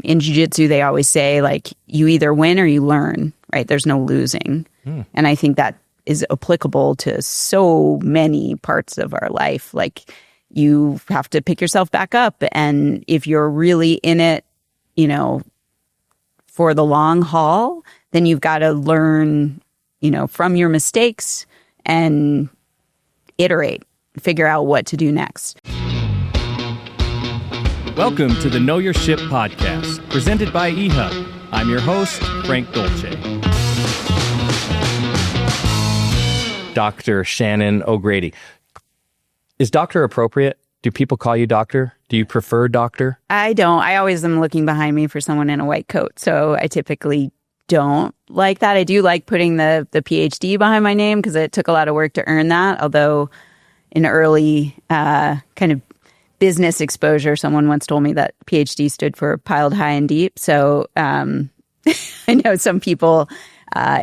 In jiu-jitsu, they always say, like, you either win or you learn, right? There's no losing. And I think that is applicable to so many parts of our life. Like, you have to pick yourself back up. And if you're really in it, you know, for the long haul, then you've got to learn, you know, from your mistakes and iterate, figure out what to do next. Welcome to the Know Your Ship podcast, presented by eHub. I'm your host, Frank Dolce. Dr. Shannon O'Grady. Is doctor appropriate? Do people call you doctor? Do you prefer doctor? I don't. I always am looking behind me for someone in a white coat, so I typically don't like that. I do like putting the PhD behind my name because it took a lot of work to earn that, although in early kind of business exposure, someone once told me that PhD stood for piled high and deep. So I know some people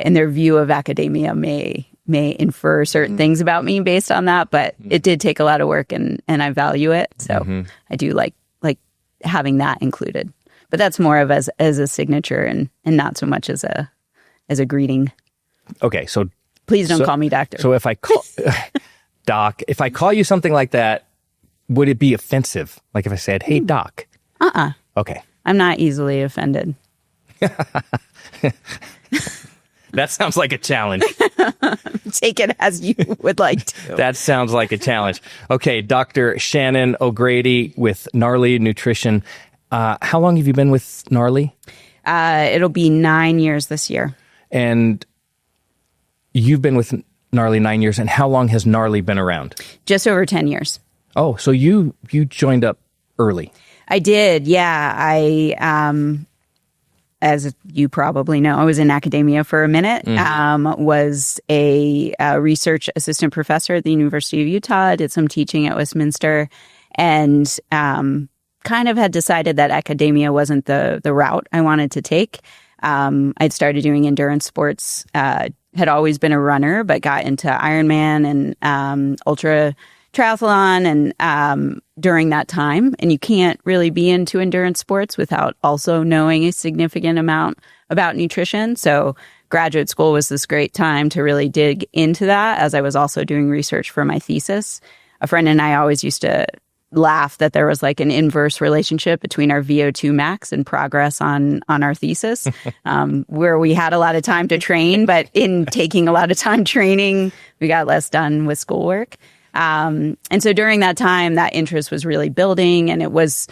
in their view of academia may infer certain things about me based on that, but it did take a lot of work and I value it. So I do like having that included. But that's more of as a signature and not so much as a greeting. Okay, so please don't call me doctor. So if I call doc, if I call you something like that, would it be offensive? Like if I said, "Hey, doc." Okay. I'm not easily offended. That sounds like a challenge. Take it as you would like to. That sounds like a challenge. Okay, Dr. Shannon O'Grady with Gnarly Nutrition. How long have you been with Gnarly? It'll be 9 years this year. And you've been with Gnarly 9 years. And how long has Gnarly been around? Just over 10 years. Oh, so you joined up early. I did, yeah. As you probably know, I was in academia for a minute, was a research assistant professor at the University of Utah, did some teaching at Westminster, and kind of had decided that academia wasn't the route I wanted to take. I'd started doing endurance sports, had always been a runner, but got into Ironman and ultra triathlon and during that time. And you can't really be into endurance sports without also knowing a significant amount about nutrition. So graduate school was this great time to really dig into that as I was also doing research for my thesis. A friend and I always used to laugh that there was like an inverse relationship between our VO2 max and progress on our thesis, where we had a lot of time to train, but in taking a lot of time training, we got less done with schoolwork. And so during that time, that interest was really building and it was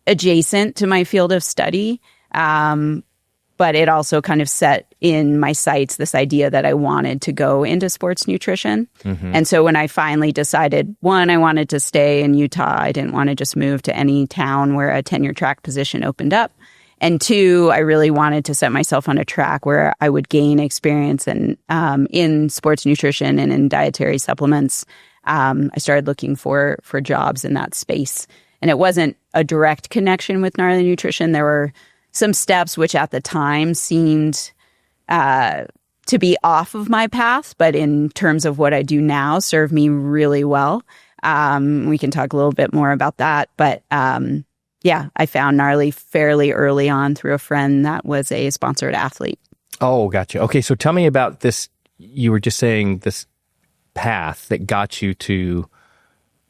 adjacent to my field of study. But it also kind of set in my sights this idea that I wanted to go into sports nutrition. And so when I finally decided, one, I wanted to stay in Utah. I didn't want to just move to any town where a tenure track position opened up. And two, I really wanted to set myself on a track where I would gain experience in sports nutrition and in dietary supplements. I started looking for jobs in that space. And it wasn't a direct connection with Gnarly Nutrition. There were some steps which at the time seemed to be off of my path, but in terms of what I do now, serve me really well. We can talk a little bit more about that. But yeah, I found Gnarly fairly early on through a friend that was a sponsored athlete. Oh, gotcha. Okay, so tell me about this. You were just saying this path that got you to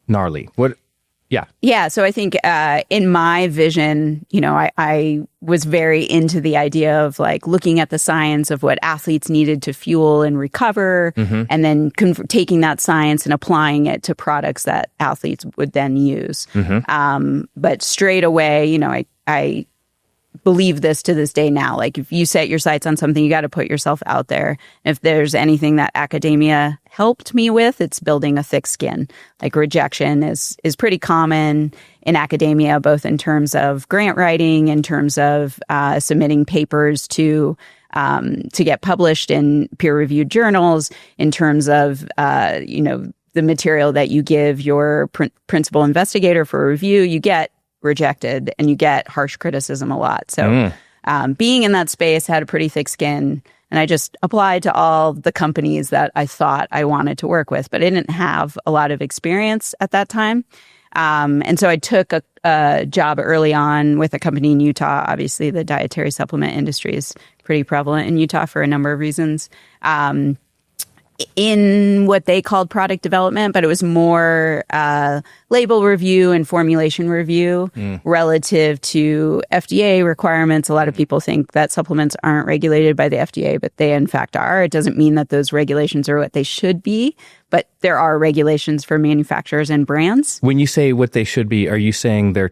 Gnarly. What? Yeah. So I think in my vision, you know, I was very into the idea of like looking at the science of what athletes needed to fuel and recover, and then taking that science and applying it to products that athletes would then use. But straight away, you know, I believe this to this day now. Like if you set your sights on something, you got to put yourself out there. If there's anything that academia helped me with, it's building a thick skin. Like rejection is pretty common in academia, both in terms of grant writing, in terms of submitting papers to get published in peer-reviewed journals, in terms of you know, the material that you give your principal investigator for review, you get rejected and you get harsh criticism a lot. So being in that space, had a pretty thick skin, and I just applied to all the companies that I thought I wanted to work with, but I didn't have a lot of experience at that time. And so I took a job early on with a company in Utah. Obviously, the dietary supplement industry is pretty prevalent in Utah for a number of reasons. In what they called product development, but it was more label review and formulation review relative to FDA requirements. A lot of people think that supplements aren't regulated by the FDA, but they in fact are. It doesn't mean that those regulations are what they should be, but there are regulations for manufacturers and brands. When you say what they should be, are you saying they're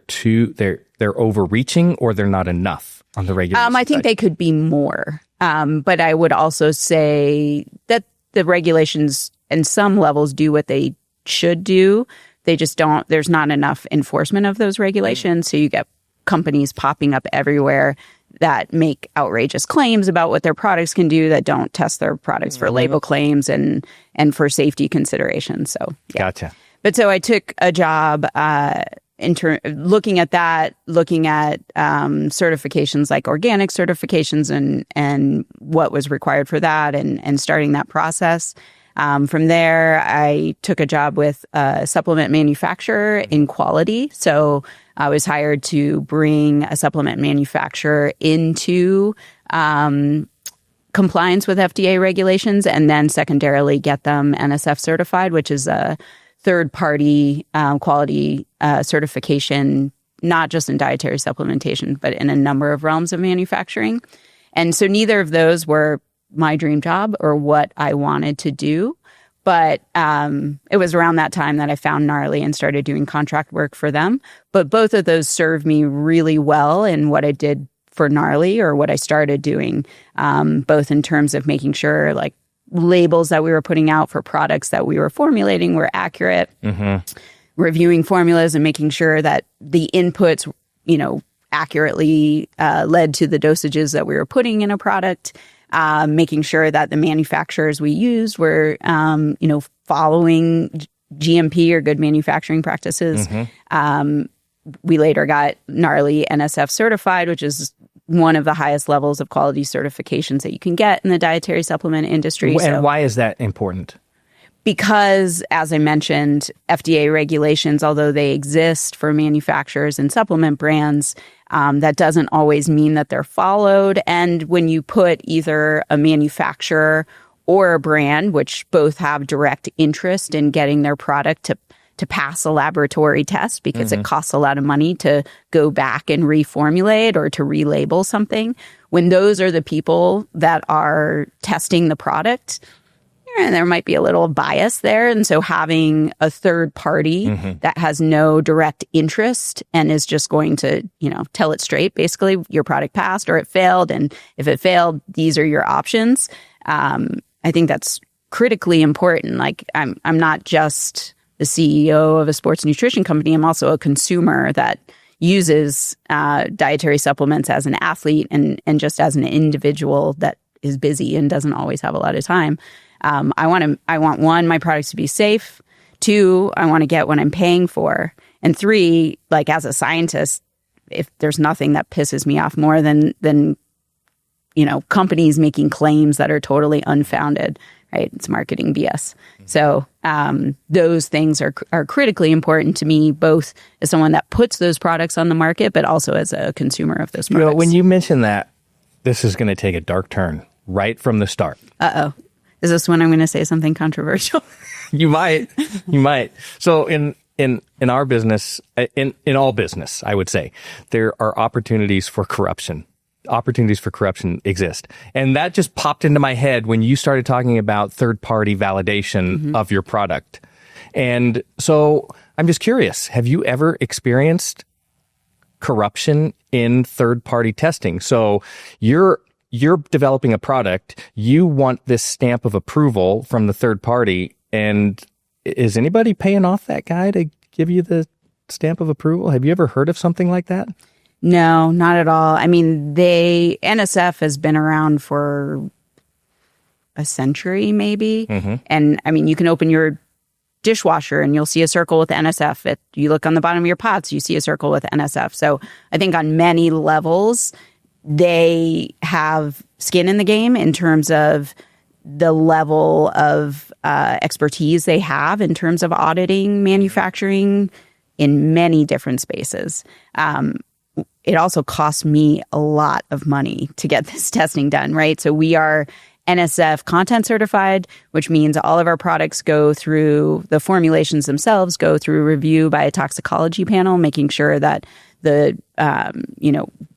overreaching or they're not enough on the regulation? I think they could be more. But I would also say that the regulations in some levels do what they should do. They just don't, there's not enough enforcement of those regulations. So you get companies popping up everywhere that make outrageous claims about what their products can do that don't test their products for label claims and for safety considerations. So, yeah. Gotcha. But so I took a job looking at certifications like organic certifications and what was required for that and starting that process. From there, I took a job with a supplement manufacturer in quality. So I was hired to bring a supplement manufacturer into compliance with FDA regulations and then secondarily get them NSF certified, which is a third-party quality certification, not just in dietary supplementation, but in a number of realms of manufacturing. And so neither of those were my dream job or what I wanted to do. But it was around that time that I found Gnarly and started doing contract work for them. But both of those served me really well in what I did for Gnarly or what I started doing, both in terms of making sure like labels that we were putting out for products that we were formulating were accurate, reviewing formulas and making sure that the inputs, accurately led to the dosages that we were putting in a product, making sure that the manufacturers we used were, following GMP or good manufacturing practices. We later got Gnarly NSF certified, which is one of the highest levels of quality certifications that you can get in the dietary supplement industry. And why is that important? Because, as I mentioned, FDA regulations, although they exist for manufacturers and supplement brands, that doesn't always mean that they're followed. And when you put either a manufacturer or a brand, which both have direct interest in getting their product to pass a laboratory test because it costs a lot of money to go back and reformulate or to relabel something. When those are the people that are testing the product, there might be a little bias there. And so having a third party that has no direct interest and is just going to, tell it straight, basically, your product passed or it failed. And if it failed, these are your options. I think that's critically important. Like I'm not just the CEO of a sports nutrition company. I'm also a consumer that uses dietary supplements as an athlete and just as an individual that is busy and doesn't always have a lot of time. I want one, my products to be safe. Two, I want to get what I'm paying for. And three, like as a scientist, if there's nothing that pisses me off more than companies making claims that are totally unfounded. Right? It's marketing BS. So those things are critically important to me, both as someone that puts those products on the market, but also as a consumer of those products. When you mention that, this is going to take a dark turn right from the start. Uh-oh. Is this when I'm going to say something controversial? You might. So in our business, in all business, I would say, there are opportunities for corruption. Opportunities for corruption exist. And that just popped into my head when you started talking about third-party validation of your product. And so I'm just curious, have you ever experienced corruption in third-party testing? So you're developing a product, you want this stamp of approval from the third party, and is anybody paying off that guy to give you the stamp of approval? Have you ever heard of something like that? No, not at all. I mean, NSF has been around for a century, maybe. And I mean, you can open your dishwasher and you'll see a circle with NSF. If you look on the bottom of your pots, you see a circle with NSF. So I think on many levels, they have skin in the game in terms of the level of expertise they have in terms of auditing manufacturing in many different spaces. It also costs me a lot of money to get this testing done, right? So we are NSF content certified, which means all of our products go through, the formulations themselves go through review by a toxicology panel, making sure that the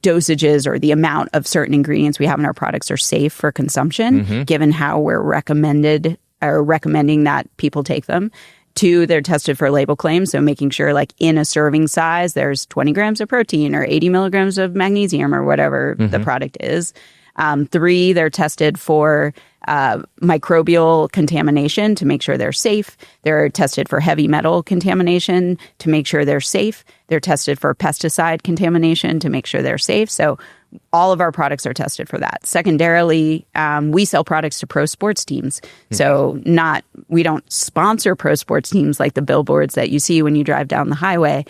dosages or the amount of certain ingredients we have in our products are safe for consumption, given how we're recommending that people take them. 2, they're tested for label claims, so making sure like in a serving size, there's 20 grams of protein or 80 milligrams of magnesium or whatever the product is. 3, they're tested for microbial contamination to make sure they're safe. They're tested for heavy metal contamination to make sure they're safe. They're tested for pesticide contamination to make sure they're safe. So all of our products are tested for that. Secondarily, we sell products to pro sports teams. So we don't sponsor pro sports teams like the billboards that you see when you drive down the highway.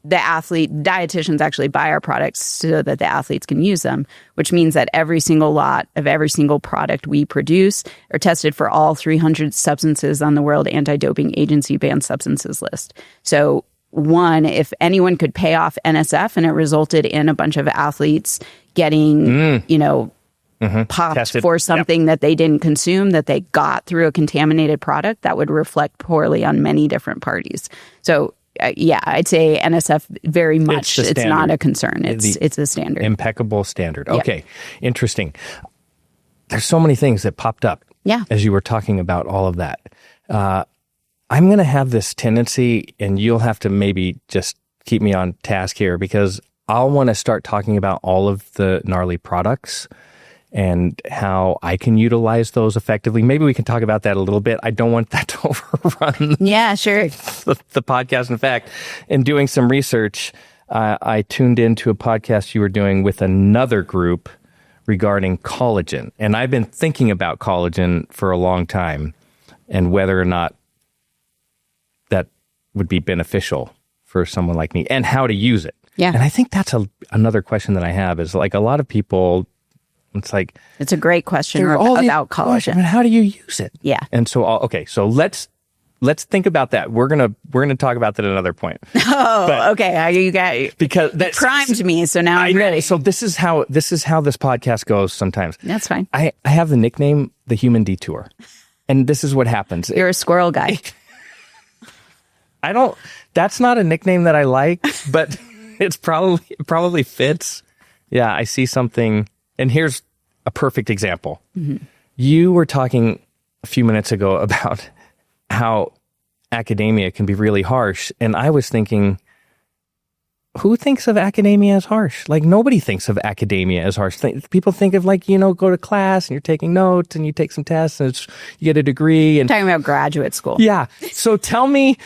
The dietitians actually buy our products so that the athletes can use them, which means that every single lot of every single product we produce are tested for all 300 substances on the World Anti-Doping Agency banned substances list. So one, if anyone could pay off NSF and it resulted in a bunch of athletes getting, popped Tested for something that they didn't consume, that they got through a contaminated product, that would reflect poorly on many different parties. So I'd say NSF very much, it's not a concern. It's a standard. Impeccable standard. Okay, interesting. There's so many things that popped up as you were talking about all of that. I'm going to have this tendency, and you'll have to maybe just keep me on task here, because I'll want to start talking about all of the Gnarly products and how I can utilize those effectively. Maybe we can talk about that a little bit. I don't want that to overrun the podcast. In fact, in doing some research, I tuned into a podcast you were doing with another group regarding collagen. And I've been thinking about collagen for a long time and whether or not that would be beneficial for someone like me and how to use it. Yeah. And I think that's another question that I have is like a lot of people, it's a great question about collagen. I mean, how do you use it? Yeah. And so, so let's think about that. We're gonna talk about that at another point. Okay. You got because that primed me, so now I'm ready. So this is how this podcast goes sometimes. That's fine. I have the nickname the Human Detour, and this is what happens. You're a squirrel guy. That's not a nickname that I like, but it probably fits. Yeah, I see something. And here's a perfect example. You were talking a few minutes ago about how academia can be really harsh. And I was thinking, who thinks of academia as harsh? Like, nobody thinks of academia as harsh. People think of go to class and you're taking notes and you take some tests and you get a degree. And talking about graduate school. Yeah. So tell me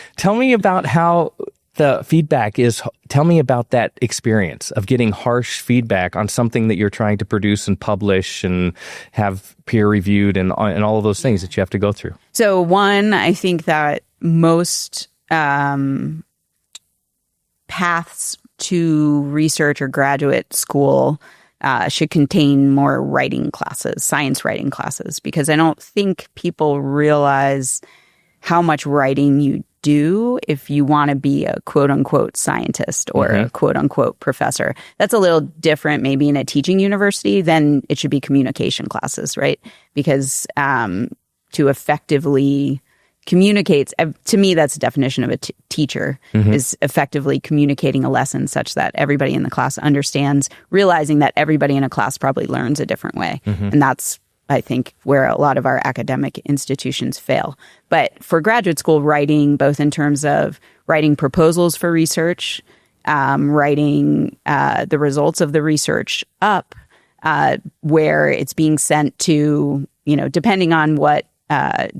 about how the feedback is. Tell me about that experience of getting harsh feedback on something that you're trying to produce and publish and have peer reviewed and all of those things that you have to go through. So one, I think that most paths to research or graduate school should contain more writing classes, science writing classes, because I don't think people realize how much writing you do if you want to be a quote unquote scientist or a quote unquote professor. That's a little different maybe in a teaching university than it should be communication classes, right? Because to effectively communicate, to me, that's the definition of a teacher, is effectively communicating a lesson such that everybody in the class understands, realizing that everybody in a class probably learns a different way. And that's, I think, where a lot of our academic institutions fail. But for graduate school writing, both in terms of writing proposals for research, writing the results of the research up, where it's being sent to, depending on what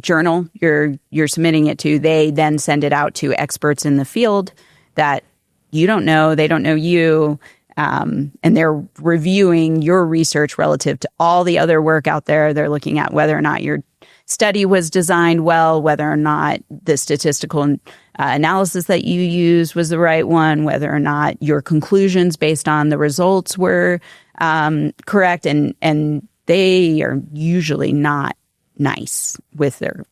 journal you're submitting it to, they then send it out to experts in the field that you don't know, they don't know you. And they're reviewing your research relative to all the other work out there. They're looking at whether or not your study was designed well, whether or not the statistical analysis that you used was the right one, whether or not your conclusions based on the results were correct. And they are usually not nice with their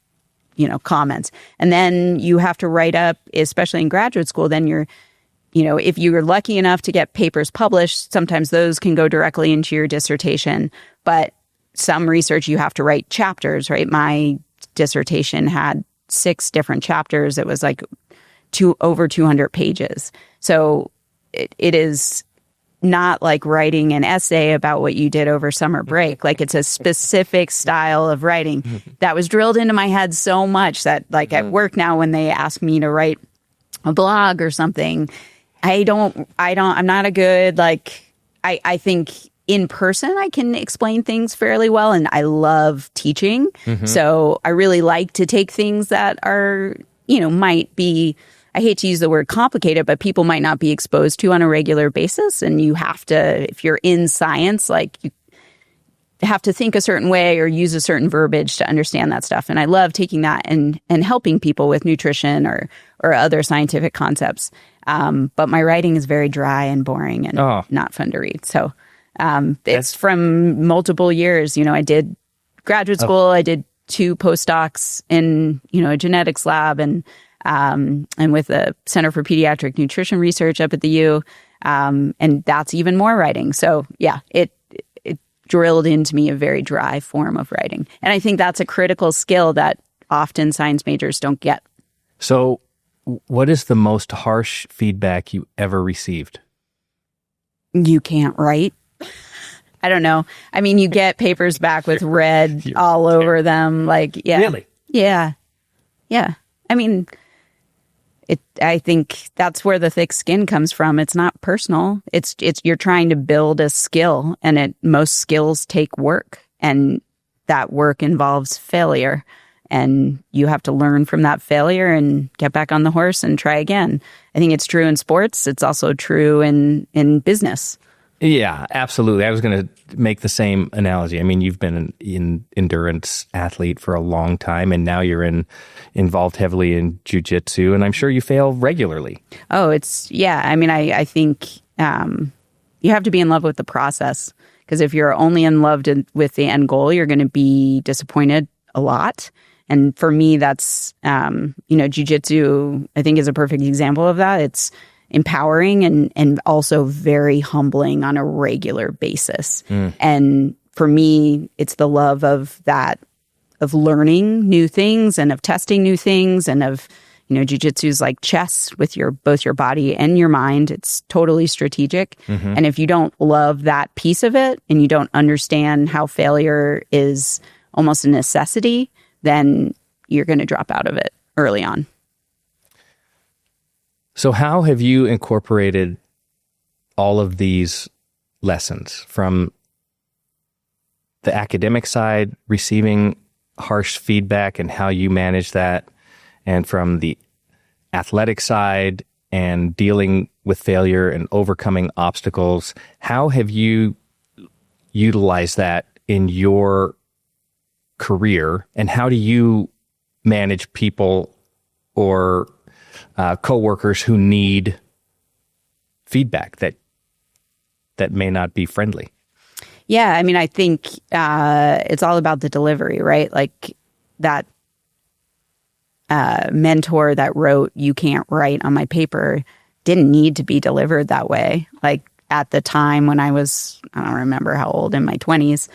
comments. And then you have to write up, especially in graduate school, then if you're lucky enough to get papers published, sometimes those can go directly into your dissertation. But some research, you have to write chapters, right? My dissertation had 6 different chapters. It was like over 200 pages. So it is not like writing an essay about what you did over summer break. Like, it's a specific style of writing that was drilled into my head so much that, like, at work now, when they ask me to write a blog or something, I'm not a good, I think in person I can explain things fairly well, and I love teaching. So I really like to take things that are, might be, I hate to use the word complicated, but people might not be exposed to on a regular basis. And you have to, if you're in science, you have to think a certain way or use a certain verbiage to understand that stuff. And I love taking that and helping people with nutrition or other scientific concepts. But my writing is very dry and boring and not fun to read. So it's from multiple years. I did graduate school. I did 2 postdocs in, a genetics lab and with the Center for Pediatric Nutrition Research up at the U. And that's even more writing. So yeah, it drilled into me a very dry form of writing. And I think that's a critical skill that often science majors don't get. So what is the most harsh feedback you ever received? You can't write. I don't know. I mean, you get papers back with red all over them. Yeah. Really? Yeah. Yeah. I mean, I think that's where the thick skin comes from. It's not personal. It's you're trying to build a skill, and most skills take work, and that work involves failure, and you have to learn from that failure and get back on the horse and try again. I think it's true in sports. It's also true in business. Yeah, absolutely. I was going to make the same analogy. I mean, you've been an endurance athlete for a long time, and now you're involved heavily in jiu-jitsu, and I'm sure you fail regularly. Oh, I mean, I think you have to be in love with the process, because if you're only in love with the end goal, you're going to be disappointed a lot. And for me, that's, jiu-jitsu, I think, is a perfect example of that. It's empowering and also very humbling on a regular basis. And for me, it's the love of that, of learning new things and of testing new things, and of, jiu-jitsu is like chess with both your body and your mind. It's totally strategic. And if you don't love that piece of it, and you don't understand how failure is almost a necessity, then you're going to drop out of it early on. So how have you incorporated all of these lessons from the academic side, receiving harsh feedback and how you manage that, and from the athletic side and dealing with failure and overcoming obstacles? How have you utilized that in your career, and how do you manage people or coworkers who need feedback that may not be friendly? Yeah, I mean, I think it's all about the delivery, right? Like that mentor that wrote "You can't write" on my paper didn't need to be delivered that way. Like at the time when I was, I don't remember how old, in my 20s,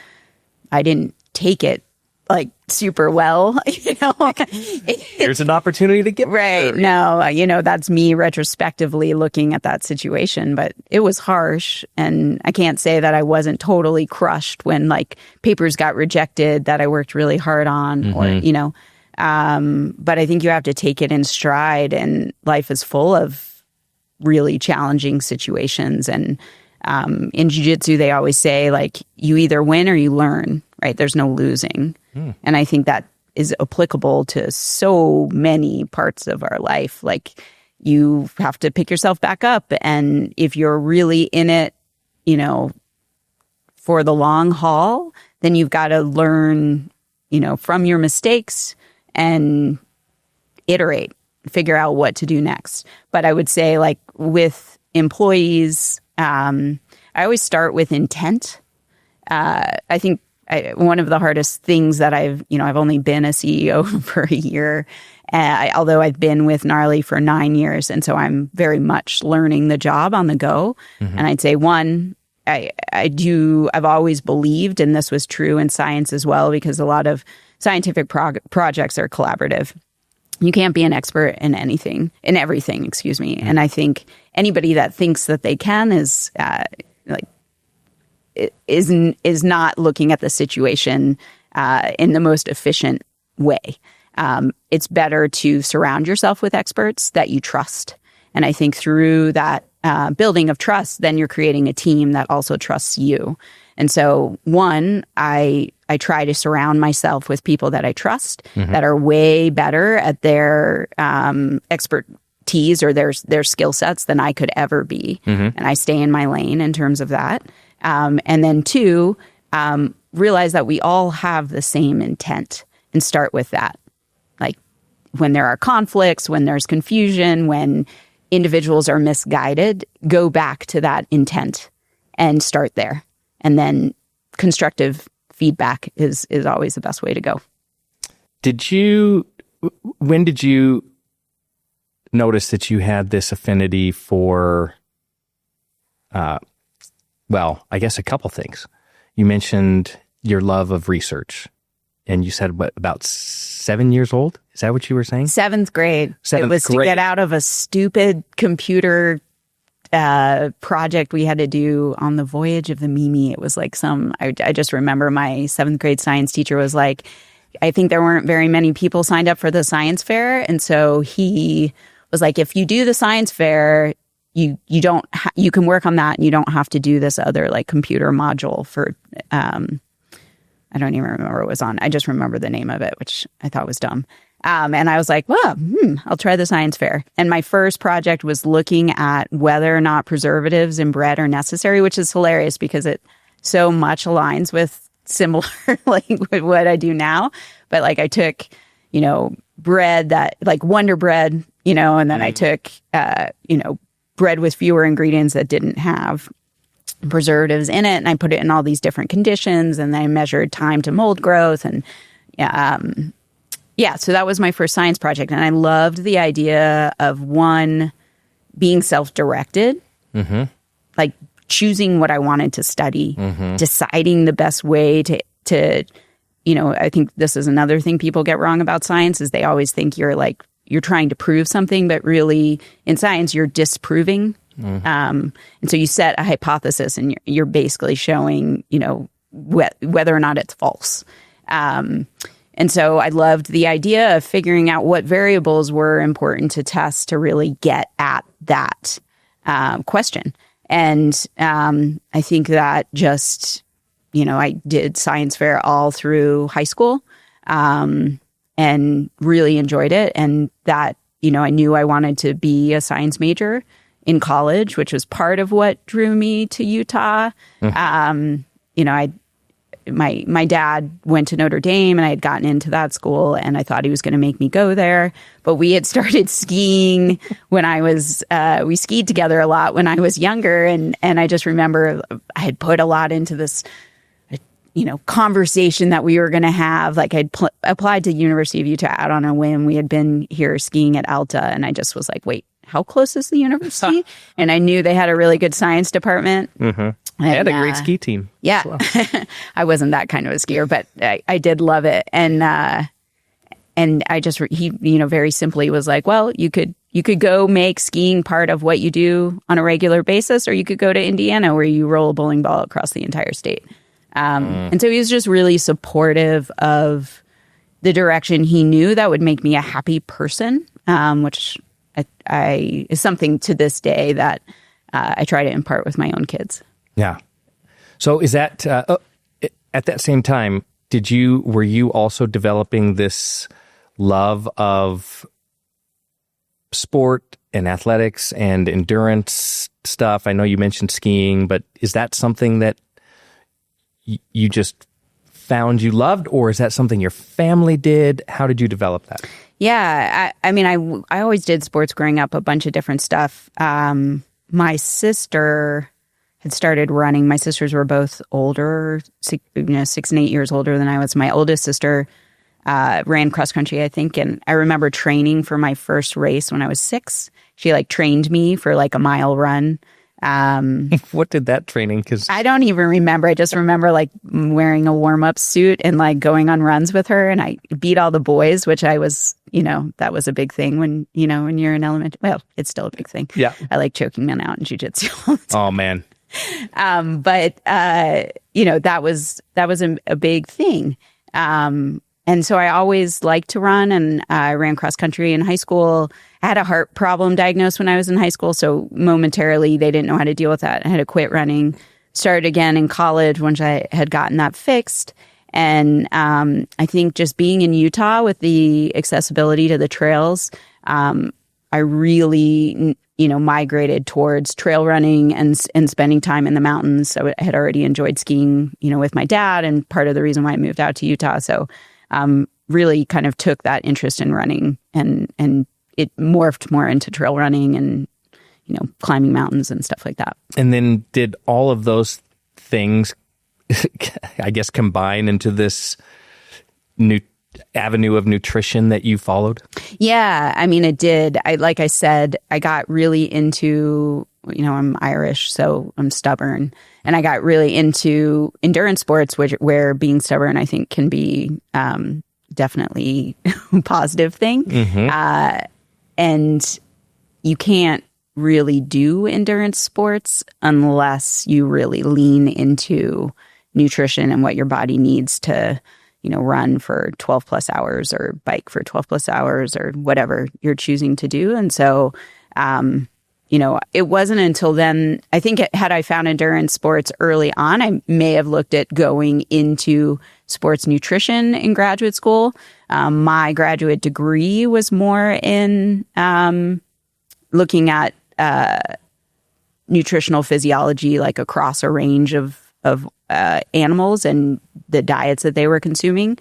I didn't take it like super well, Here's an opportunity to get right. No, that's me retrospectively looking at that situation, but it was harsh, and I can't say that I wasn't totally crushed when papers got rejected that I worked really hard on, or but I think you have to take it in stride, and life is full of really challenging situations. And in jiu-jitsu, they always say you either win or you learn, right? There's no losing. And I think that is applicable to so many parts of our life. You have to pick yourself back up. And if you're really in it, for the long haul, then you've got to learn, from your mistakes and iterate, figure out what to do next. But I would say with employees, I always start with intent. I think one of the hardest things that I've only been a CEO for a year, although I've been with Gnarly for 9 years. And so I'm very much learning the job on the go. Mm-hmm. And I'd say I've always believed, and this was true in science as well, because a lot of scientific projects are collaborative. You can't be an expert in everything, Mm-hmm. And I think anybody that thinks that they can is not looking at the situation in the most efficient way. It's better to surround yourself with experts that you trust. And I think through that building of trust, then you're creating a team that also trusts you. And so, I try to surround myself with people that I trust, mm-hmm. that are way better at their expertise or their skill sets than I could ever be. Mm-hmm. And I stay in my lane in terms of that. And then 2, realize that we all have the same intent and start with that. Like when there are conflicts, when there's confusion, when individuals are misguided, go back to that intent and start there. And then constructive feedback is always the best way to go. When did you notice that you had this affinity for, I guess a couple things. You mentioned your love of research, and you said, about 7 years old? Is that what you were saying? 7th grade. It was to get out of a stupid computer project we had to do on the voyage of the Mimi. It was like I just remember my 7th grade science teacher was like, I think there weren't very many people signed up for the science fair. And so he was like, if you do the science fair, you can work on that and you don't have to do this other like computer module for, I don't even remember what it was on. I just remember the name of it, which I thought was dumb. And I was like, well, I'll try the science fair. And my first project was looking at whether or not preservatives in bread are necessary, which is hilarious because it so much aligns with similar, like with what I do now. But like I took, bread that like Wonder Bread, and then I took, bread with fewer ingredients that didn't have preservatives in it. And I put it in all these different conditions, and then I measured time to mold growth. And so that was my first science project. And I loved the idea of being self-directed, mm-hmm. like choosing what I wanted to study, mm-hmm. deciding the best way to, I think this is another thing people get wrong about science is they always think you're trying to prove something, but really in science, you're disproving. Mm-hmm. And so you set a hypothesis and you're basically showing, whether or not it's false. And so I loved the idea of figuring out what variables were important to test to really get at that question. And I think that just, I did science fair all through high school and really enjoyed it. And that, I knew I wanted to be a science major in college, which was part of what drew me to Utah. Mm-hmm. My dad went to Notre Dame and I had gotten into that school and I thought he was going to make me go there. But we had started skiing when I was, we skied together a lot when I was younger. And I just remember I had put a lot into this, conversation that we were going to have. Like I'd applied to University of Utah out on a whim. We had been here skiing at Alta and I just was like, wait, how close is the university? And I knew they had a really good science department. Mm-hmm. They had a great ski team. Yeah. Well. I wasn't that kind of a skier, but I did love it. And I just, he, very simply was like, well, you could go make skiing part of what you do on a regular basis, or you could go to Indiana where you roll a bowling ball across the entire state. And so he was just really supportive of the direction he knew that would make me a happy person, which I is something to this day that I try to impart with my own kids. Yeah. So is that at that same time, were you also developing this love of sport and athletics and endurance stuff? I know you mentioned skiing, but is that something that you just found you loved, or is that something your family did? How did you develop that? Yeah. I always did sports growing up, a bunch of different stuff. My sister had started running. My sisters were both older, 6 and 8 years older than I was. My oldest sister ran cross country, I think. And I remember training for my first race when I was 6. She like trained me for like a mile run. What did that training? Because I don't even remember. I just remember like wearing a warm-up suit and like going on runs with her. And I beat all the boys, which I was, that was a big thing when you're in elementary. Well, it's still a big thing. Yeah. I like choking men out in jiu-jitsu all the time. Oh, man. But that was a big thing. And so I always liked to run, and I ran cross country in high school. I had a heart problem diagnosed when I was in high school, so momentarily they didn't know how to deal with that. I had to quit running. Started again in college once I had gotten that fixed. And I think just being in Utah with the accessibility to the trails, I really, migrated towards trail running and spending time in the mountains. So I had already enjoyed skiing, with my dad, and part of the reason why I moved out to Utah. So really kind of took that interest in running, and it morphed more into trail running and, climbing mountains and stuff like that. And then did all of those things, I guess, combine into this new avenue of nutrition that you followed? Yeah, I mean, it did. Like I said, I got really into, I'm Irish, so I'm stubborn. And I got really into endurance sports, where being stubborn, I think, can be definitely a positive thing. Mm-hmm. And you can't really do endurance sports unless you really lean into nutrition and what your body needs to, run for 12 plus hours or bike for 12 plus hours or whatever you're choosing to do. And so, it wasn't until then, I think had I found endurance sports early on, I may have looked at going into sports nutrition in graduate school. My graduate degree was more in looking at nutritional physiology, like across a range of animals and the diets that they were consuming.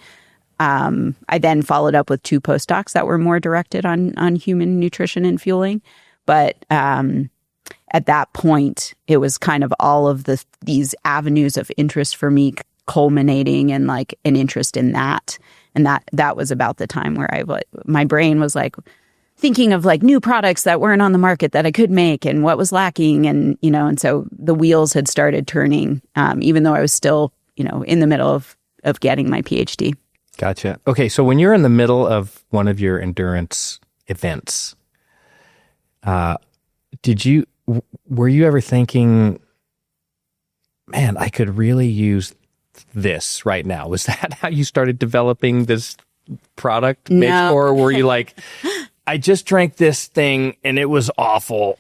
I then followed up with 2 postdocs that were more directed on human nutrition and fueling. But at that point, it was kind of all of these avenues of interest for me culminating in like an interest in that. And that was about the time where my brain was like thinking of like new products that weren't on the market that I could make and what was lacking. And, and so the wheels had started turning, even though I was still, in the middle of getting my PhD. Gotcha. Okay. So when you're in the middle of one of your endurance events, were you ever thinking, man, I could really use this right now? Was that how you started developing this product? No. Or were you like, I just drank this thing and it was awful?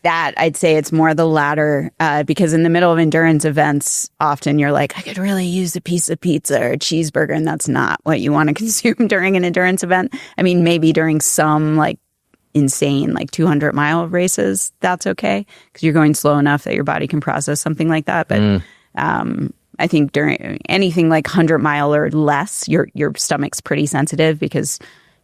I'd say it's more the latter, because in the middle of endurance events, often you're like, I could really use a piece of pizza or a cheeseburger, and that's not what you want to consume during an endurance event. I mean, maybe during some like insane, like 200-mile races, that's okay, because you're going slow enough that your body can process something like that. But I think during anything like 100-mile or less, your stomach's pretty sensitive because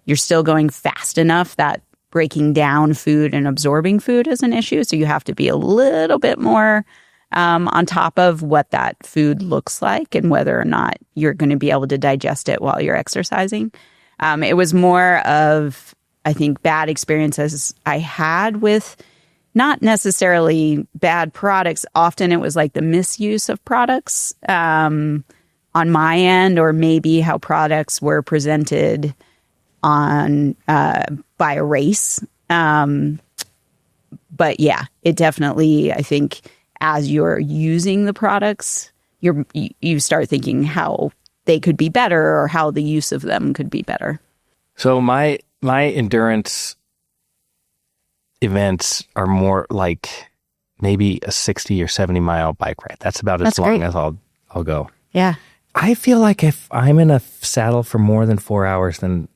you're still going fast enough that breaking down food and absorbing food is an issue. So you have to be a little bit more on top of what that food looks like and whether or not you're going to be able to digest it while you're exercising. It was more of, I think, bad experiences I had with not necessarily bad products. Often it was like the misuse of products on my end, or maybe how products were presented on by a race. But yeah, it definitely, I think, as you're using the products, you start thinking how they could be better or how the use of them could be better. So my endurance events are more like maybe a 60 or 70 mile bike ride. That's about as long as I'll go. Yeah. I feel like if I'm in a saddle for more than 4 hours, then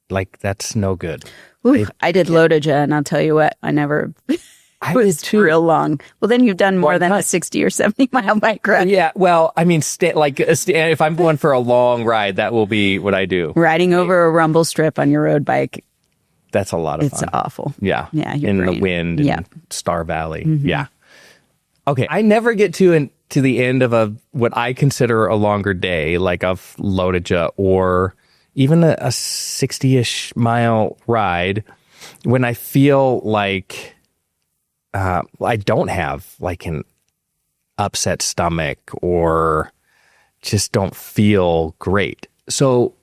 like that's no good. Ooh, I did Lotoja, and I'll tell you what, I never... It was real long. Well, then you've done more than a 60 or 70 mile bike ride. Yeah, well, I mean, if I'm going for a long ride, that will be what I do. Riding over a rumble strip on your road bike. That's a lot of fun. It's awful. Yeah. Yeah. In the wind and Star Valley. Mm-hmm. Yeah. Okay, I never get to the end of what I consider a longer day, like of Lotaja or even a 60-ish mile ride, when I feel like I don't have like an upset stomach or just don't feel great. So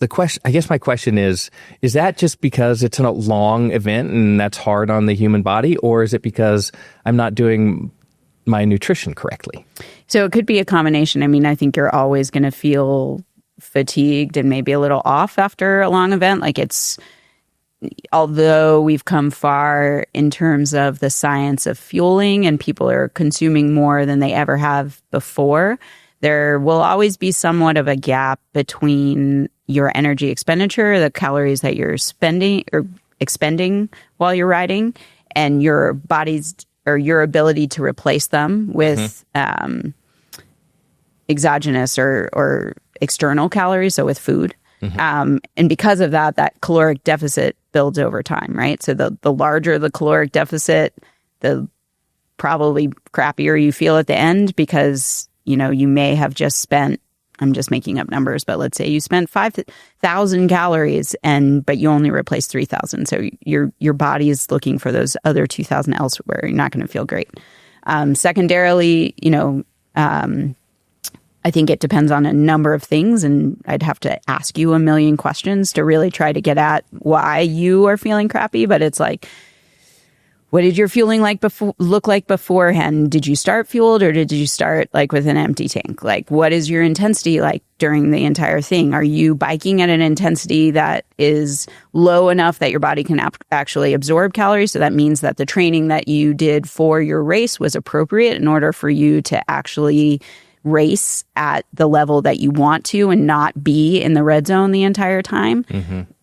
I guess my question is that just because it's a long event and that's hard on the human body, or is it because I'm not doing my nutrition correctly? So it could be a combination. I mean, I think you're always going to feel fatigued and maybe a little off after a long event. Like although we've come far in terms of the science of fueling and people are consuming more than they ever have before, there will always be somewhat of a gap between your energy expenditure, the calories that you're spending or expending while you're riding, and your body's or your ability to replace them with exogenous or external calories, so with food. And because of that, that caloric deficit builds over time, right? So the larger the caloric deficit, the probably crappier you feel at the end, because, you know, you may have just spent, I'm just making up numbers, but let's say you spent 5,000 calories but you only replaced 3,000. So your body is looking for those other 2,000 elsewhere. You're not going to feel great. Secondarily, you know, I think it depends on a number of things, and I'd have to ask you a million questions to really try to get at why you are feeling crappy. But it's like, what did your fueling look like beforehand? Did you start fueled, or did you start like with an empty tank? Like, what is your intensity like during the entire thing? Are you biking at an intensity that is low enough that your body can actually absorb calories? So that means that the training that you did for your race was appropriate in order for you to actually race at the level that you want to and not be in the red zone the entire time.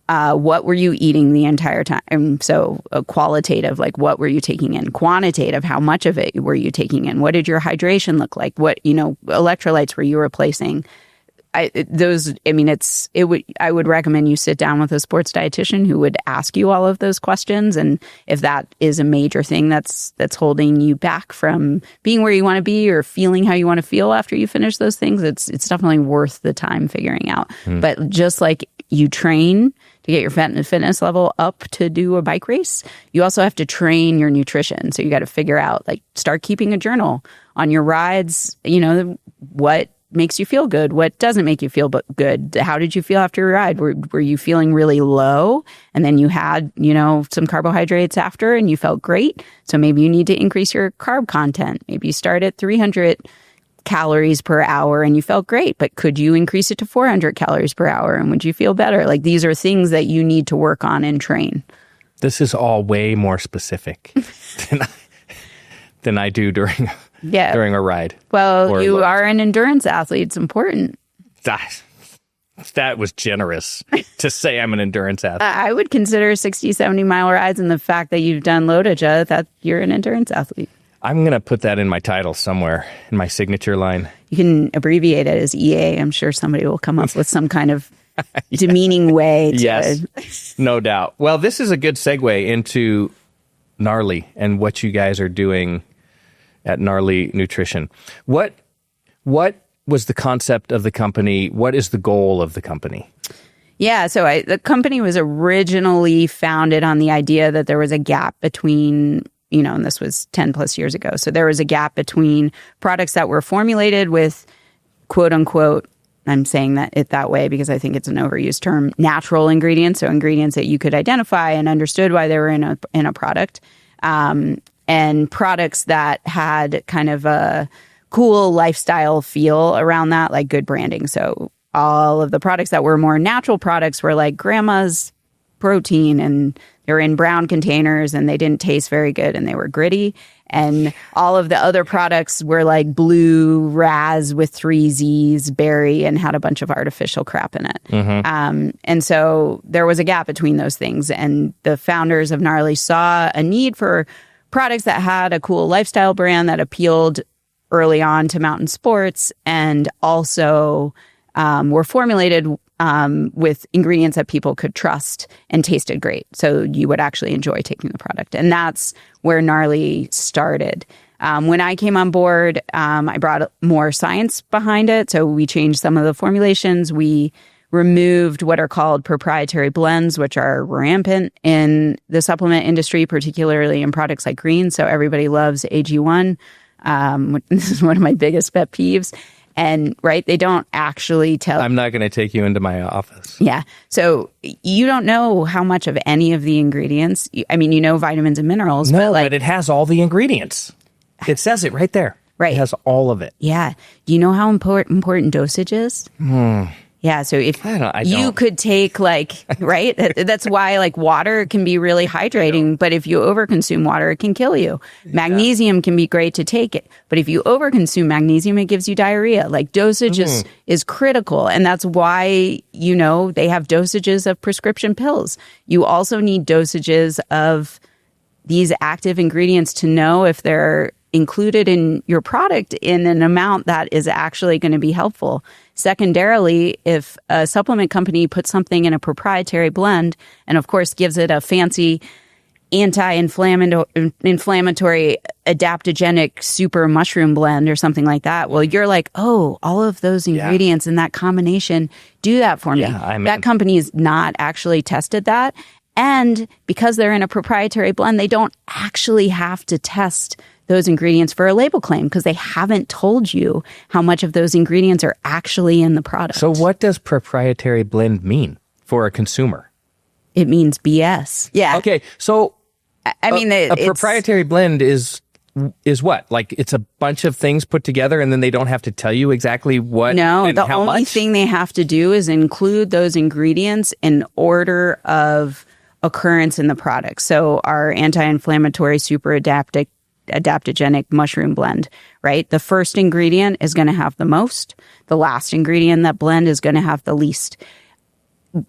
What were you eating the entire time? And so qualitative, like what were you taking in? Quantitative, how much of it were you taking in? What did your hydration look like? What, electrolytes were you replacing? I would recommend you sit down with a sports dietitian who would ask you all of those questions. And if that is a major thing that's holding you back from being where you want to be or feeling how you want to feel after you finish those things, it's definitely worth the time figuring out. But just like you train to get your fitness level up to do a bike race, you also have to train your nutrition. So you got to figure out, like, start keeping a journal on your rides, what makes you feel good, what doesn't make you feel good. How did you feel after your ride? Were you feeling really low and then you had, some carbohydrates after and you felt great? So maybe you need to increase your carb content. Maybe you start at 300 calories per hour and you felt great, but could you increase it to 400 calories per hour and would you feel better? Like, these are things that you need to work on and train. This is all way more specific than I do during a ride. Well, you are an endurance athlete. It's important. That was generous to say I'm an endurance athlete. I would consider 60, 70 mile rides, and the fact that you've done Lotaja, that you're an endurance athlete. I'm going to put that in my title somewhere, in my signature line. You can abbreviate it as EA. I'm sure somebody will come up with some kind of demeaning way to... Yes, no doubt. Well, this is a good segue into Gnarly and what you guys are doing at Gnarly Nutrition. What was the concept of the company? What is the goal of the company? Yeah, so the company was originally founded on the idea that there was a gap between, and this was 10 plus years ago. So there was a gap between products that were formulated with, quote unquote, I'm saying that way because I think it's an overused term, natural ingredients. So ingredients that you could identify and understood why they were in a product. And products that had kind of a cool lifestyle feel around that, like good branding. So all of the products that were more natural products were like grandma's protein, and they were in brown containers and they didn't taste very good and they were gritty. And all of the other products were like blue, raz with 3 Z's, berry, and had a bunch of artificial crap in it. And so there was a gap between those things. And the founders of Gnarly saw a need for products that had a cool lifestyle brand that appealed early on to mountain sports, and also were formulated with ingredients that people could trust and tasted great. So you would actually enjoy taking the product. And that's where Gnarly started. When I came on board, I brought more science behind it. So we changed some of the formulations. We removed what are called proprietary blends, which are rampant in the supplement industry, particularly in products like greens. So everybody loves AG1. This is one of my biggest pet peeves. And they don't actually tell. I'm not going to take you into my office. Yeah. So you don't know how much of any of the ingredients. I mean, vitamins and minerals. No, but it has all the ingredients. It says it right there. Right. It has all of it. Yeah. Do you know how important dosage is? Yeah, so if you could take that's why water can be really hydrating, but if you overconsume water, it can kill you. Magnesium can be great to take it, but if you overconsume magnesium, it gives you diarrhea. Dosage is critical, and that's why, they have dosages of prescription pills. You also need dosages of these active ingredients to know if they're included in your product in an amount that is actually going to be helpful. Secondarily, if a supplement company puts something in a proprietary blend and, of course, gives it a fancy anti-inflammatory adaptogenic super mushroom blend or something like that, well, you're like, oh, all of those ingredients in that combination do that for me. That company has not actually tested that. And because they're in a proprietary blend, they don't actually have to test those ingredients for a label claim because they haven't told you how much of those ingredients are actually in the product. So what does proprietary blend mean for a consumer? It means BS. Yeah. Okay. So I mean, a proprietary blend is what? It's a bunch of things put together and then they don't have to tell you exactly what and the how only much? thing they have to do is include those ingredients in order of occurrence in the product. So our anti-inflammatory super adaptogenic mushroom blend, right? The first ingredient is going to have the most. The last ingredient in that blend is going to have the least.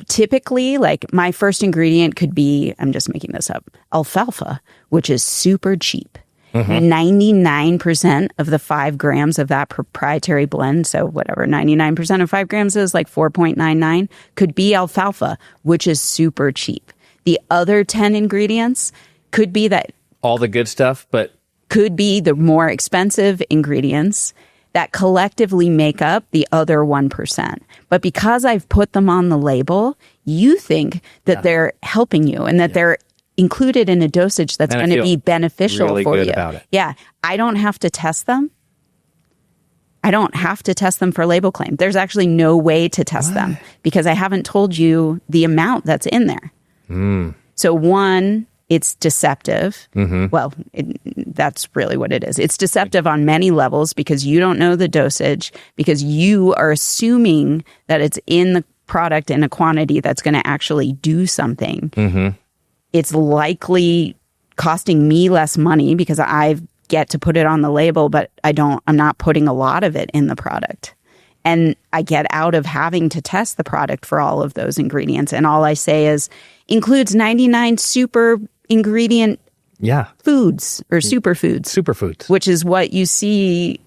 Typically, my first ingredient could be, I'm just making this up, alfalfa, which is super cheap. 99% of the 5 grams of that proprietary blend, so whatever 99% of 5 grams is 4.99, could be alfalfa, which is super cheap. The other 10 ingredients could be that all the good stuff, but could be the more expensive ingredients that collectively make up the other 1%. But because I've put them on the label, you think that they're helping you and that they're included in a dosage that's going to be beneficial really for good you. About it. Yeah. I don't have to test them. I don't have to test them for label claim. There's actually no way to test them because I haven't told you the amount that's in there. So one, it's deceptive. Well, that's really what it is. It's deceptive on many levels because you don't know the dosage, because you are assuming that it's in the product in a quantity that's going to actually do something. It's likely costing me less money because I get to put it on the label, but I'm not putting a lot of it in the product. And I get out of having to test the product for all of those ingredients. And all I say is includes 99 super ingredient foods or superfoods, which is what you see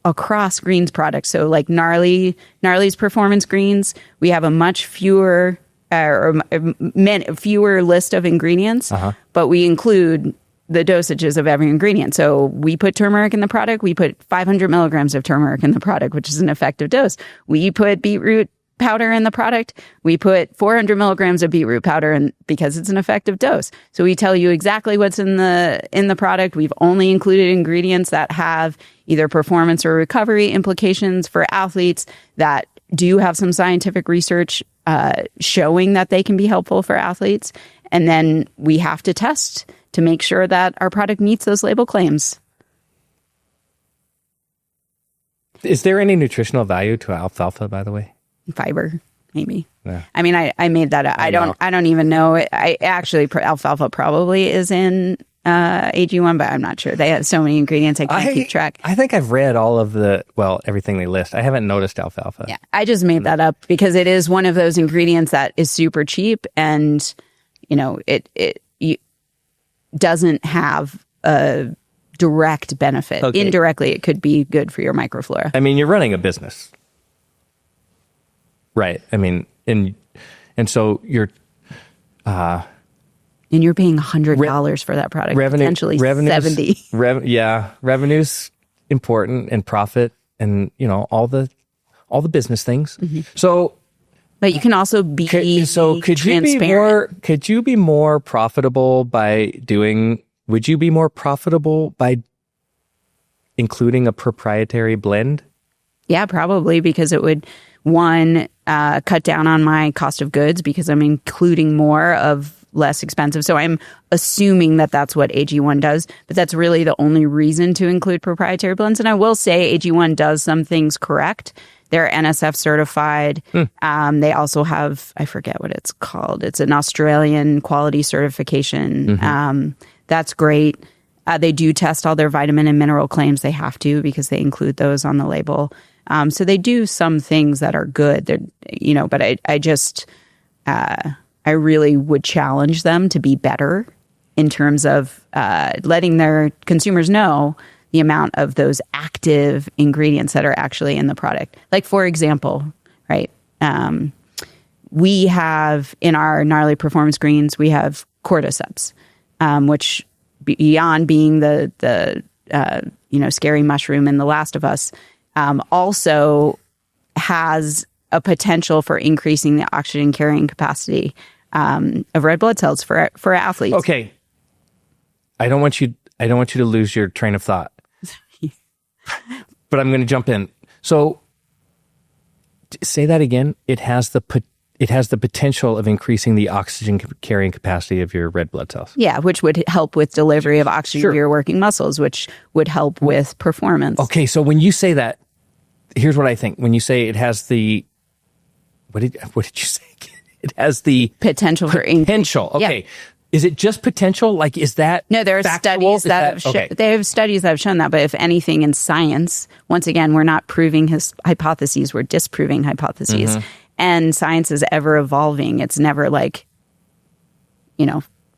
across greens products. So Gnarly's Performance Greens, we have a much fewer list of ingredients, but we include the dosages of every ingredient. So we put turmeric in the product. We put 500 milligrams of turmeric in the product, which is an effective dose. We put beetroot powder in the product. We put 400 milligrams of beetroot powder in because it's an effective dose. So we tell you exactly what's in the product. We've only included ingredients that have either performance or recovery implications for athletes that do have some scientific research showing that they can be helpful for athletes. And then we have to test to make sure that our product meets those label claims. Is there any nutritional value to alfalfa, by the way? Fiber, maybe. Yeah. I mean, I made that up. I don't even know. Alfalfa probably is in AG1, but I'm not sure. They have so many ingredients I can't keep track. I think I've read all of everything they list. I haven't noticed alfalfa. Yeah, I just made that up because it is one of those ingredients that is super cheap, and it doesn't have a direct benefit. Okay. Indirectly, it could be good for your microflora. I mean, you're running a business, right? I mean, and so you're And you're paying $100 for that product, potentially $70. Revenue's important, and profit, and all the business things. Mm-hmm. So, but you can also be transparent. Could you be more profitable by doing? Would you be more profitable by including a proprietary blend? Yeah, probably, because it would cut down on my cost of goods because I'm including more of less expensive. So I'm assuming that that's what AG1 does, but that's really the only reason to include proprietary blends. And I will say AG1 does some things correct. They're NSF certified. They also have, I forget what it's called. It's an Australian quality certification. Mm-hmm. That's great. They do test all their vitamin and mineral claims. They have to, because they include those on the label. So they do some things that are good. But I really would challenge them to be better in terms of letting their consumers know the amount of those active ingredients that are actually in the product. Like, for example, right, we have in our Gnarly Performance Greens, we have cordyceps, which beyond being the scary mushroom in The Last of Us, also has a potential for increasing the oxygen carrying capacity of red blood cells for athletes. Okay, I don't want you to lose your train of thought, but I'm going to jump in. So, say that again. It has the potential of increasing the oxygen carrying capacity of your red blood cells. Yeah, which would help with delivery of oxygen to your working muscles, which would help with performance. Okay, so when you say that, here's what I think. When you say it has the, what did you say again? It has the potential for potential. Okay. Yeah. Is it just potential? Like, is that no? There are factual? Studies that have they have studies that have shown that. But if anything, in science, once again, we're not proving his hypotheses; we're disproving hypotheses. Mm-hmm. And science is ever evolving. It's never like,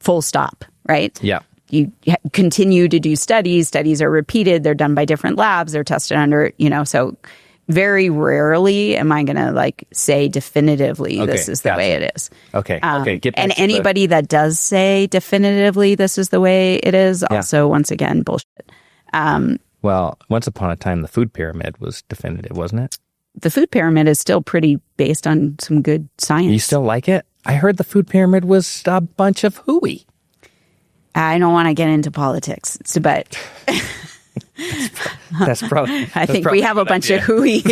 full stop, right? Yeah. You continue to do studies. Studies are repeated. They're done by different labs. They're tested under, so very rarely am I going to say definitively this is the way it is. Okay. Get back and anybody that does say definitively this is the way it is, also, once again, bullshit. Well, once upon a time, the food pyramid was definitive, wasn't it? The food pyramid is still pretty based on some good science. You still like it? I heard the food pyramid was a bunch of hooey. I don't want to get into politics, but that's probably. I think we have a bunch of hooey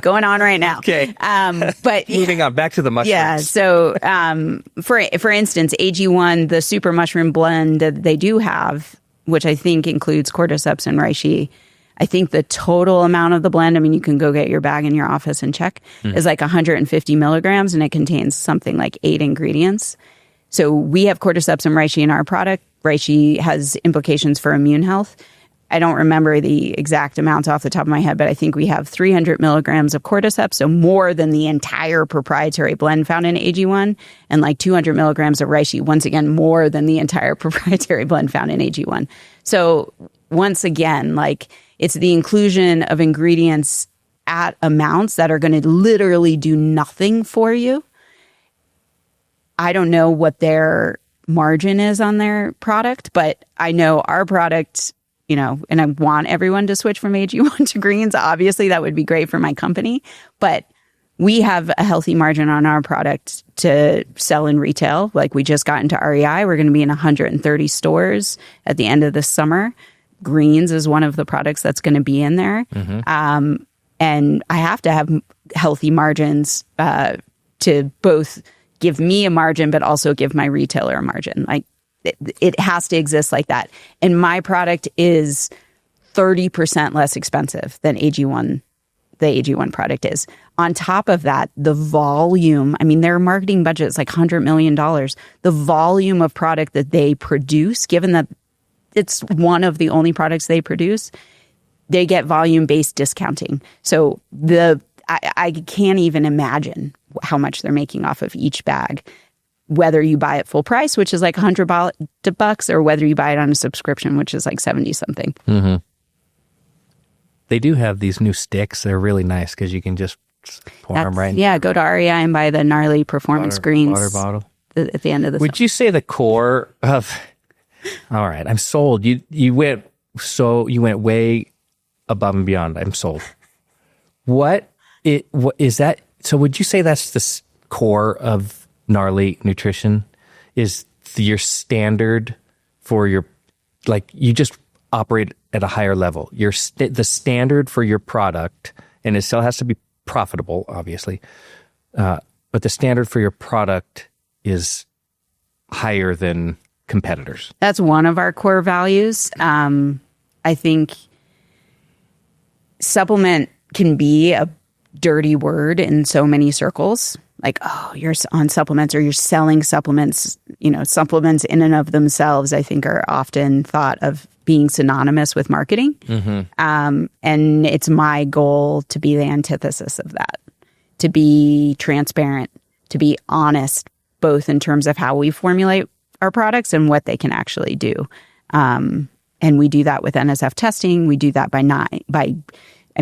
going on right now. Okay, but moving on back to the mushrooms. Yeah. So, for instance, AG1, the super mushroom blend that they do have, which I think includes cordyceps and reishi. I think the total amount of the blend, you can go get your bag in your office and check, is like 150 milligrams, and it contains something like 8 ingredients. So we have cordyceps and reishi in our product. Reishi has implications for immune health. I don't remember the exact amounts off the top of my head, but I think we have 300 milligrams of cordyceps, so more than the entire proprietary blend found in AG1, and like 200 milligrams of reishi, once again, more than the entire proprietary blend found in AG1. So once again, it's the inclusion of ingredients at amounts that are going to literally do nothing for you. I don't know what their margin is on their product, but I know our product, and I want everyone to switch from AG1 to greens. Obviously, that would be great for my company, but we have a healthy margin on our product to sell in retail. Like, we just got into REI. We're going to be in 130 stores at the end of the summer. Greens is one of the products that's going to be in there. Mm-hmm. And I have to have healthy margins to both give me a margin, but also give my retailer a margin. It has to exist like that. And my product is 30% less expensive than AG1, the AG1 product is. On top of that, the volume, their marketing budget is like $100 million. The volume of product that they produce, given that it's one of the only products they produce, they get volume-based discounting. So I can't even imagine how much they're making off of each bag, whether you buy it full price, which is like $100, or whether you buy it on a subscription, which is like 70 something. Mm-hmm. They do have these new sticks. They're really nice because you can just pour them right. Yeah, go to REI and buy the Gnarly Performance Greens water bottle. at the end of the Would you say the core of, all right, I'm sold. You went way above and beyond. I'm sold. What is that? So would you say that's the core of Gnarly Nutrition? Is your standard for your, like, you just operate at a higher level. The standard for your product, and it still has to be profitable, obviously, but the standard for your product is higher than competitors. That's one of our core values. I think supplement can be a dirty word in so many circles. Like, oh, you're on supplements, or you're selling supplements. Supplements in and of themselves, I think, are often thought of being synonymous with marketing. Mm-hmm. And it's my goal to be the antithesis of that, to be transparent, to be honest, both in terms of how we formulate our products and what they can actually do. And we do that with NSF testing. We do that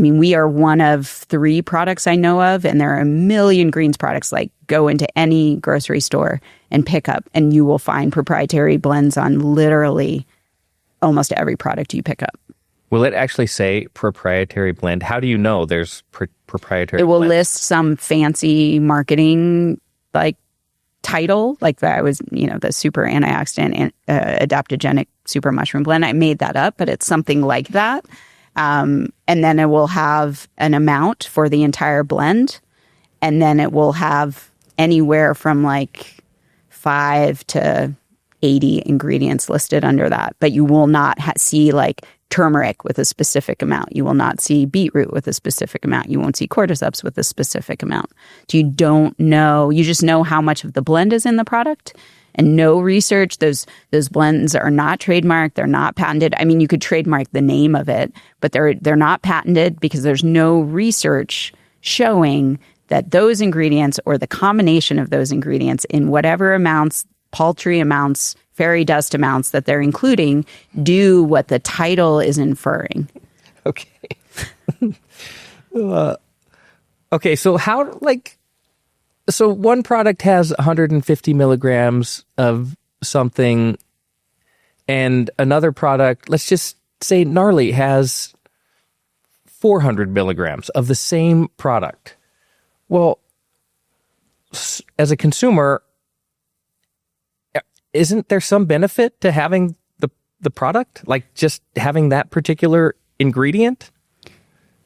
we are one of 3 products I know of, and there are a million greens products. Like, go into any grocery store and pick up, and you will find proprietary blends on literally almost every product you pick up. Will it actually say proprietary blend? How do you know there's proprietary It will blend? list some fancy marketing title, like that was, the super antioxidant and adaptogenic super mushroom blend. I made that up, but it's something like that. And then it will have an amount for the entire blend. And then it will have anywhere from 5 to 80 ingredients listed under that. But you will not see turmeric with a specific amount. You will not see beetroot with a specific amount. You won't see cordyceps with a specific amount. So you don't know. You just know how much of the blend is in the product. And no research. Those blends are not trademarked. They're not patented. I mean, you could trademark the name of it, but they're not patented because there's no research showing that those ingredients or the combination of those ingredients in whatever amounts, paltry amounts, fairy dust amounts that they're including, do what the title is inferring. Okay. Okay, so so one product has 150 milligrams of something, and another product, let's just say Gnarly, has 400 milligrams of the same product. Well, as a consumer, isn't there some benefit to having the product? Like just having that particular ingredient?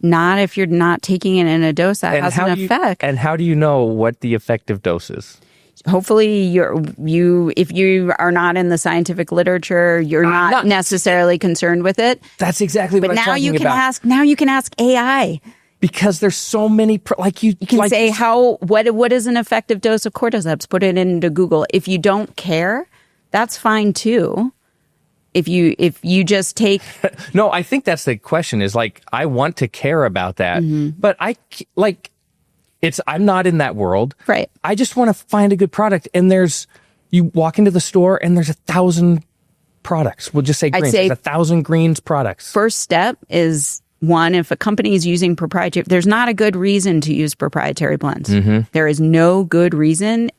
Not if you're not taking it in a dose that has an effect. And how do you know what the effective dose is? Hopefully, if you are not in the scientific literature, you're not necessarily concerned with it. That's exactly what I'm talking about. Now you can ask AI. Because there's so many, you can say what is an effective dose of cordyceps? Put it into Google. If you don't care, that's fine too. If you just take no, I think that's the question. Is I want to care about that, but I'm not in that world, right? I just want to find a good product, and you walk into the store and there's 1,000 products. We'll just say greens. There's 1,000 greens products. First step is. One, if a company is using proprietary, there's not a good reason to use proprietary blends. Mm-hmm. There is no good reason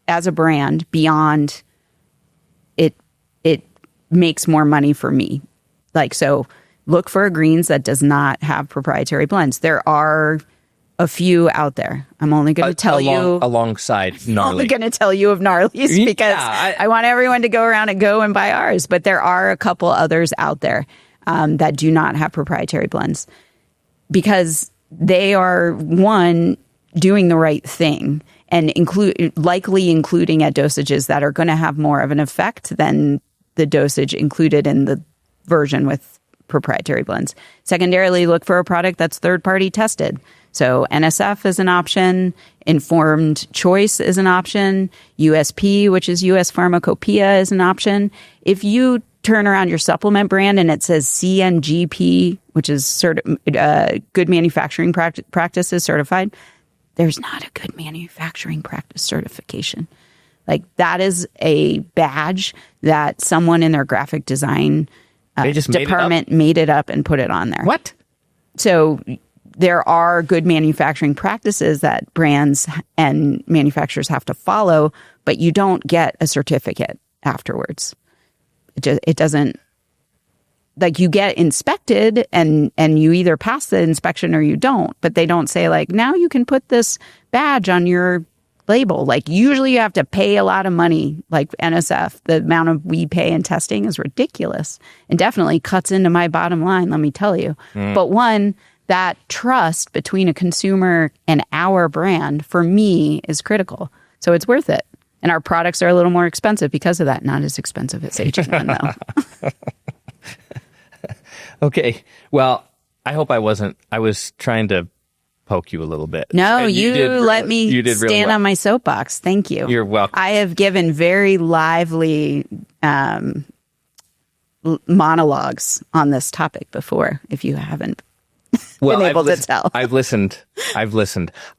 as a brand beyond it makes more money for me. So look for a greens that does not have proprietary blends. There are a few out there. I'm only going to tell you. Alongside Gnarly. I'm only going to tell you of Gnarly's because I want everyone to go around and go and buy ours. But there are a couple others out there. That do not have proprietary blends because they are, one, doing the right thing and likely including at dosages that are going to have more of an effect than the dosage included in the version with proprietary blends. Secondarily, look for a product that's third-party tested. So NSF is an option, Informed Choice is an option, USP, which is US Pharmacopoeia, is an option. If you turn around your supplement brand and it says CMGP, which is good manufacturing practices certified, there's not a good manufacturing practice certification. That is a badge that someone in their graphic design department made it up and put it on there. What? So there are good manufacturing practices that brands and manufacturers have to follow, but you don't get a certificate afterwards. It doesn't, like, you get inspected and you either pass the inspection or you don't, but they don't say like, now you can put this badge on your label. Like, usually you have to pay a lot of money, like NSF. The amount of we pay in testing is ridiculous and definitely cuts into my bottom line, let me tell you. But one, that trust between a consumer and our brand, for me, is critical. So it's worth it. And our products are a little more expensive because of that. Not as expensive as H&M, though. Okay. Well, I hope I wasn't. I was trying to poke you a little bit. No, you let me stand really well on my soapbox. Thank you. You're welcome. I have given very lively monologues on this topic before, if you haven't been able to tell. I've listened.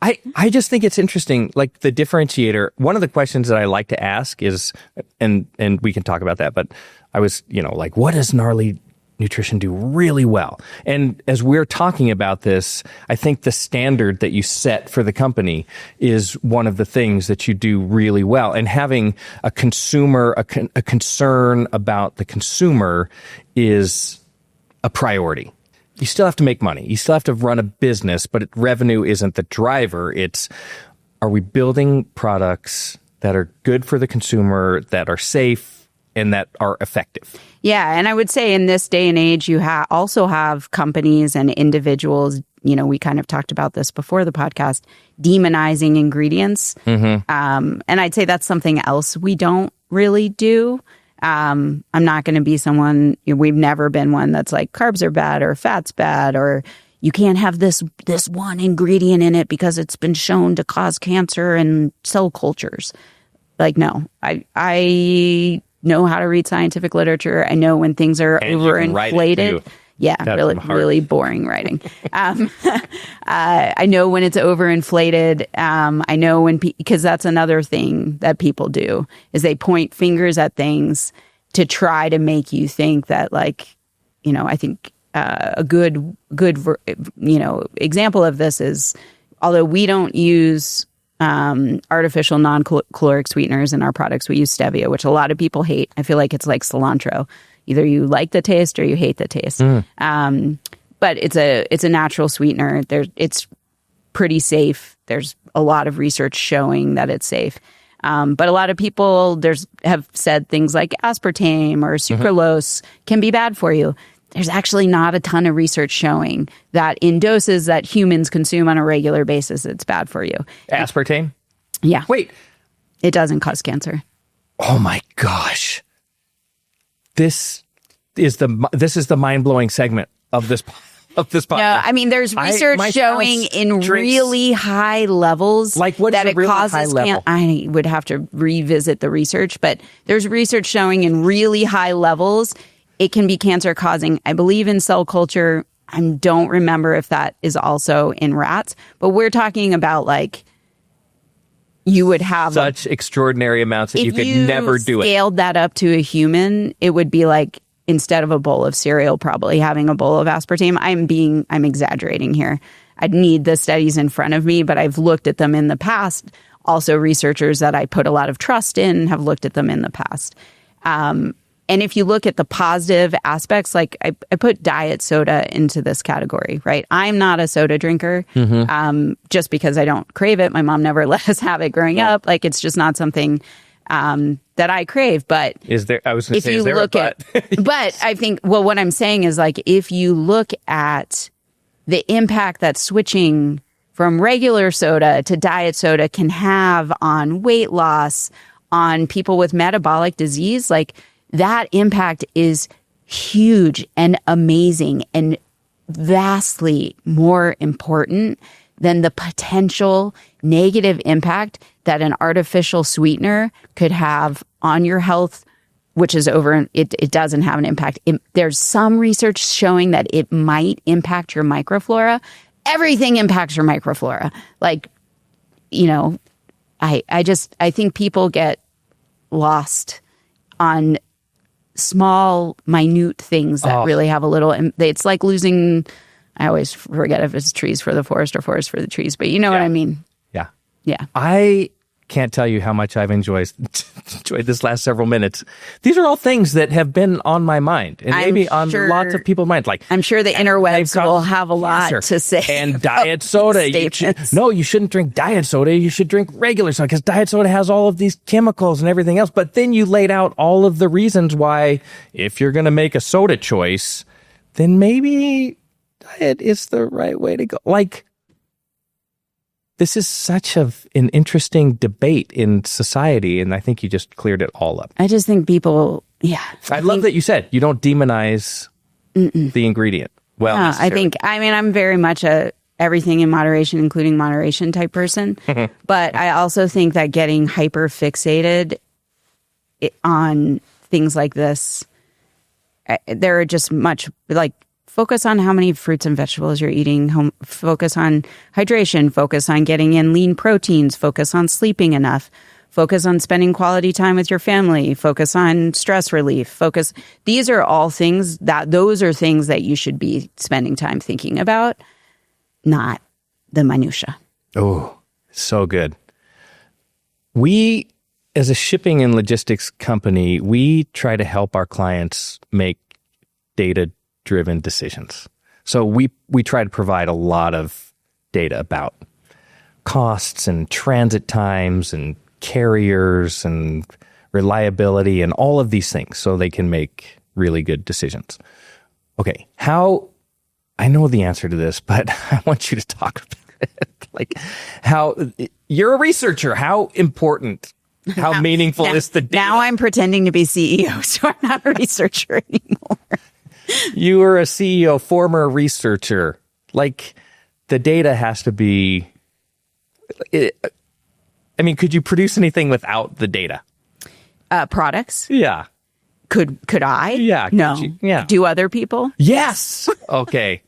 I just think it's interesting, like the differentiator. One of the questions that I like to ask is, and we can talk about that, but I was, like, what does Gnarly Nutrition do really well? And as we're talking about this, I think the standard that you set for the company is one of the things that you do really well. And having a consumer, a concern about the consumer is a priority. You still have to make money. You still have to run a business, but revenue isn't the driver. It's, are we building products that are good for the consumer, that are safe, and that are effective? Yeah. And I would say in this day and age, you also have companies and individuals, we kind of talked about this before the podcast, demonizing ingredients. And I'd say that's something else we don't really do. I'm not going to be someone, we've never been one that's like carbs are bad or fat's bad or you can't have this one ingredient in it because it's been shown to cause cancer in cell cultures. Like, no, I know how to read scientific literature. I know when things are overinflated. Yeah, really boring writing. I know when it's overinflated. I know when, because that's another thing that people do, is they point fingers at things to try to make you think that, like, I think a good example of this is, although we don't use artificial non-caloric sweeteners in our products, we use stevia, which a lot of people hate. I feel like it's like cilantro. Either you like the taste or you hate the taste. But it's a natural sweetener. It's pretty safe. There's a lot of research showing that it's safe. But a lot of people have said things like aspartame or sucralose can be bad for you. There's actually not a ton of research showing that in doses that humans consume on a regular basis, it's bad for you. Aspartame? Yeah. Wait. It doesn't cause cancer. Oh my gosh. This is the mind-blowing segment of this podcast. No, I mean, there's research showing in really high levels, like what that is it really causes high level? I would have to revisit the research, but there's research showing in really high levels it can be cancer causing. I believe in cell culture. I don't remember if that is also in rats, but we're talking about, like, you would have such extraordinary amounts that you could never do it. If you scaled that up to a human, it would be like, instead of a bowl of cereal, probably having a bowl of aspartame. I'm exaggerating here. I'd need the studies in front of me, but I've looked at them in the past. Also, researchers that I put a lot of trust in have looked at them in the past. And if you look at the positive aspects, like I put diet soda into this category, right? I'm not a soda drinker, just because I don't crave it. My mom never let us have it growing up. Like, it's just not something that I crave. But is there? I was going to say, is there a but? But I think, well, what I'm saying is, like, if you look at the impact that switching from regular soda to diet soda can have on weight loss, on people with metabolic disease, like, that impact is huge and amazing and vastly more important than the potential negative impact that an artificial sweetener could have on your health, which is it doesn't have an impact. There's some research showing that it might impact your microflora. Everything impacts your microflora. Like, I think people get lost on small, minute things that really have a little. It's like losing I always forget if it's trees for the forest or forest for the trees, but you know what I mean? Yeah. Yeah. I can't tell you how much I've enjoyed this last several minutes. These are all things that have been on my mind and maybe on lots of people's minds. Like, I'm sure the interwebs will have a lot to say. And diet soda. You shouldn't drink diet soda. You should drink regular soda because diet soda has all of these chemicals and everything else. But then you laid out all of the reasons why, if you're going to make a soda choice, then maybe diet is the right way to go. Like, this is such an interesting debate in society, and I think you just cleared it all up. I just think people, I love that you said you don't demonize the ingredient. Well, I'm very much a everything in moderation, including moderation type person. But I also think that getting hyper fixated on things like this, there are just focus on how many fruits and vegetables you're eating. Focus on hydration. Focus on getting in lean proteins. Focus on sleeping enough. Focus on spending quality time with your family. Focus on stress relief. These are all things those are things that you should be spending time thinking about, not the minutia. Oh, so good. We, as a shipping and logistics company, we try to help our clients make data-driven decisions. So we try to provide a lot of data about costs and transit times and carriers and reliability and all of these things so they can make really good decisions. Okay, I know the answer to this, but I want you to talk about it. Like, how you're a researcher, how important, how meaningful is the data? Now I'm pretending to be CEO, so I'm not a researcher anymore. You were a CEO, former researcher. Like, the data has to be... could you produce anything without the data? Products? Yeah. Could I? Yeah. No. Yeah. Do other people? Yes. Okay.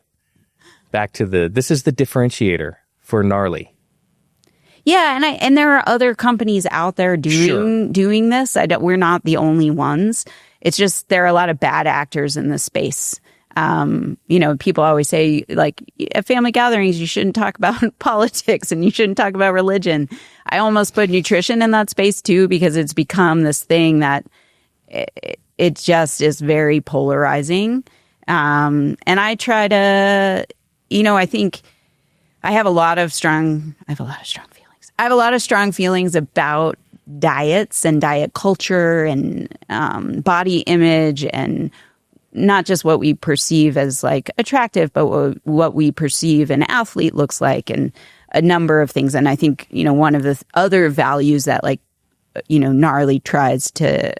Back to this is the differentiator for Gnarly. Yeah, and there are other companies out there doing this. We're not the only ones. It's just there are a lot of bad actors in this space. People always say, like, at family gatherings, you shouldn't talk about politics and you shouldn't talk about religion. I almost put nutrition in that space too, because it's become this thing that it just is very polarizing. And I try to, I think I have a lot of strong feelings. I have a lot of strong feelings about diets and diet culture and body image, and not just what we perceive as like attractive, but what we perceive an athlete looks like, and a number of things. And I think, one of the other values that Gnarly tries to